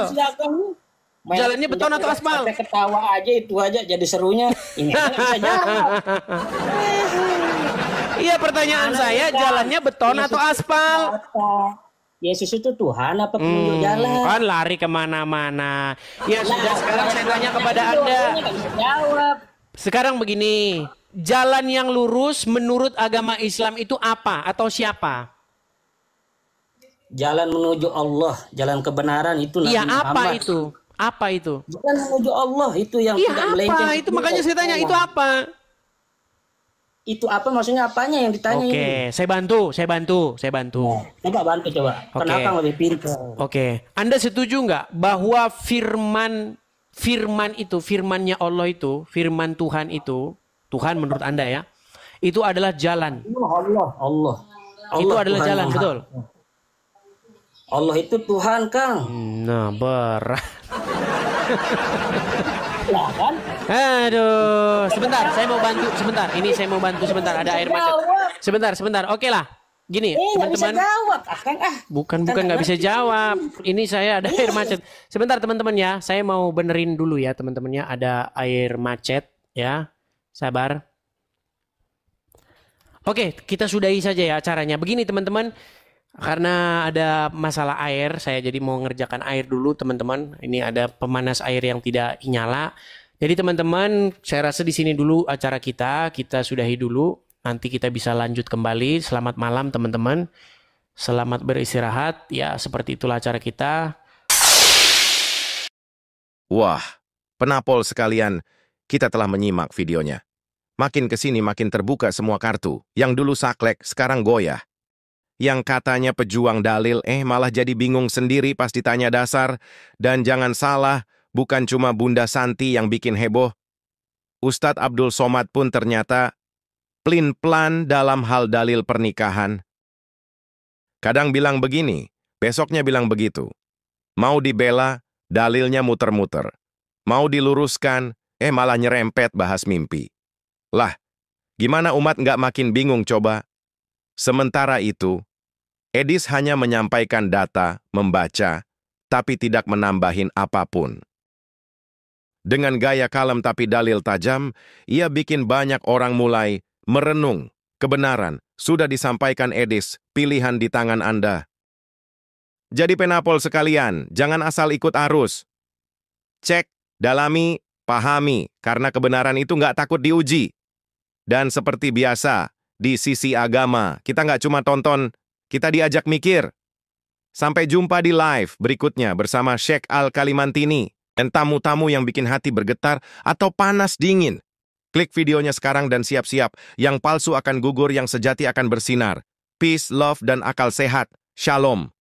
Jalannya beton atau aspal? Sampai ketawa aja itu aja jadi serunya. Ini bisa jawab. Iya, pertanyaan saya, jalannya beton atau aspal? Yesus itu Tuhan apa penunjuk jalan? Kan lari kemana-mana. Ya sudah, sekarang saya tanya kepada Anda. Sekarang begini, jalan yang lurus menurut agama Islam itu apa atau siapa? Jalan menuju Allah, jalan kebenaran itu Nabi Muhammad. Iya, apa itu? Apa itu? Jalan menuju Allah itu yang tidak melenceng. Iya, apa itu? Makanya saya tanya, itu apa? Itu apa maksudnya, apanya yang ditanya ini? Oke, saya bantu. Coba bantu coba. Kenapa lebih pintar? Oke, Anda setuju nggak bahwa firman itu, firmannya Allah itu, firman Tuhan itu, Tuhan menurut Anda ya, itu adalah jalan. Allah itu adalah Tuhan jalan, Allah. betul? Allah itu Tuhan, Kang. Nah, berat. Lah kan? Aduh, sebentar, saya mau bantu sebentar. Ini saya mau bantu sebentar, ada air macet. Sebentar. Oke lah. Gini, Nggak bisa teman-teman. jawab, Akang. Bukan nggak bisa jawab. Ini saya ada air macet. Sebentar teman-teman ya, saya mau benerin dulu ya teman-temannya. Ada air macet ya. Sabar. Oke, kita sudahi saja ya acaranya. Begini teman-teman, karena ada masalah air, saya jadi mau ngerjakan air dulu teman-teman. Ini ada pemanas air yang tidak nyala. Jadi teman-teman, saya rasa di sini dulu acara kita sudahi dulu. Nanti kita bisa lanjut kembali. Selamat malam teman-teman. Selamat beristirahat. Ya, seperti itulah acara kita. Wah, penapol sekalian, kita telah menyimak videonya. Makin kesini makin terbuka semua kartu. Yang dulu saklek, sekarang goyah. Yang katanya pejuang dalil, malah jadi bingung sendiri pas ditanya dasar. Dan jangan salah, bukan cuma Bunda Santi yang bikin heboh. Ustadz Abdul Somad pun ternyata plin-plan dalam hal dalil pernikahan. Kadang bilang begini, besoknya bilang begitu. Mau dibela, dalilnya muter-muter. Mau diluruskan, malah nyerempet bahas mimpi. Lah, gimana umat nggak makin bingung coba? Sementara itu, Edis hanya menyampaikan data, membaca, tapi tidak menambahin apapun. Dengan gaya kalem tapi dalil tajam, ia bikin banyak orang mulai merenung. Kebenaran sudah disampaikan Edis, pilihan di tangan Anda. Jadi penapol sekalian, jangan asal ikut arus. Cek, dalami, pahami, karena kebenaran itu nggak takut diuji. Dan seperti biasa, di sisi agama, kita nggak cuma tonton, kita diajak mikir. Sampai jumpa di live berikutnya bersama Sheikh Al-Kalimantini dan tamu-tamu yang bikin hati bergetar atau panas dingin. Klik videonya sekarang dan siap-siap. Yang palsu akan gugur, yang sejati akan bersinar. Peace, love, dan akal sehat. Shalom.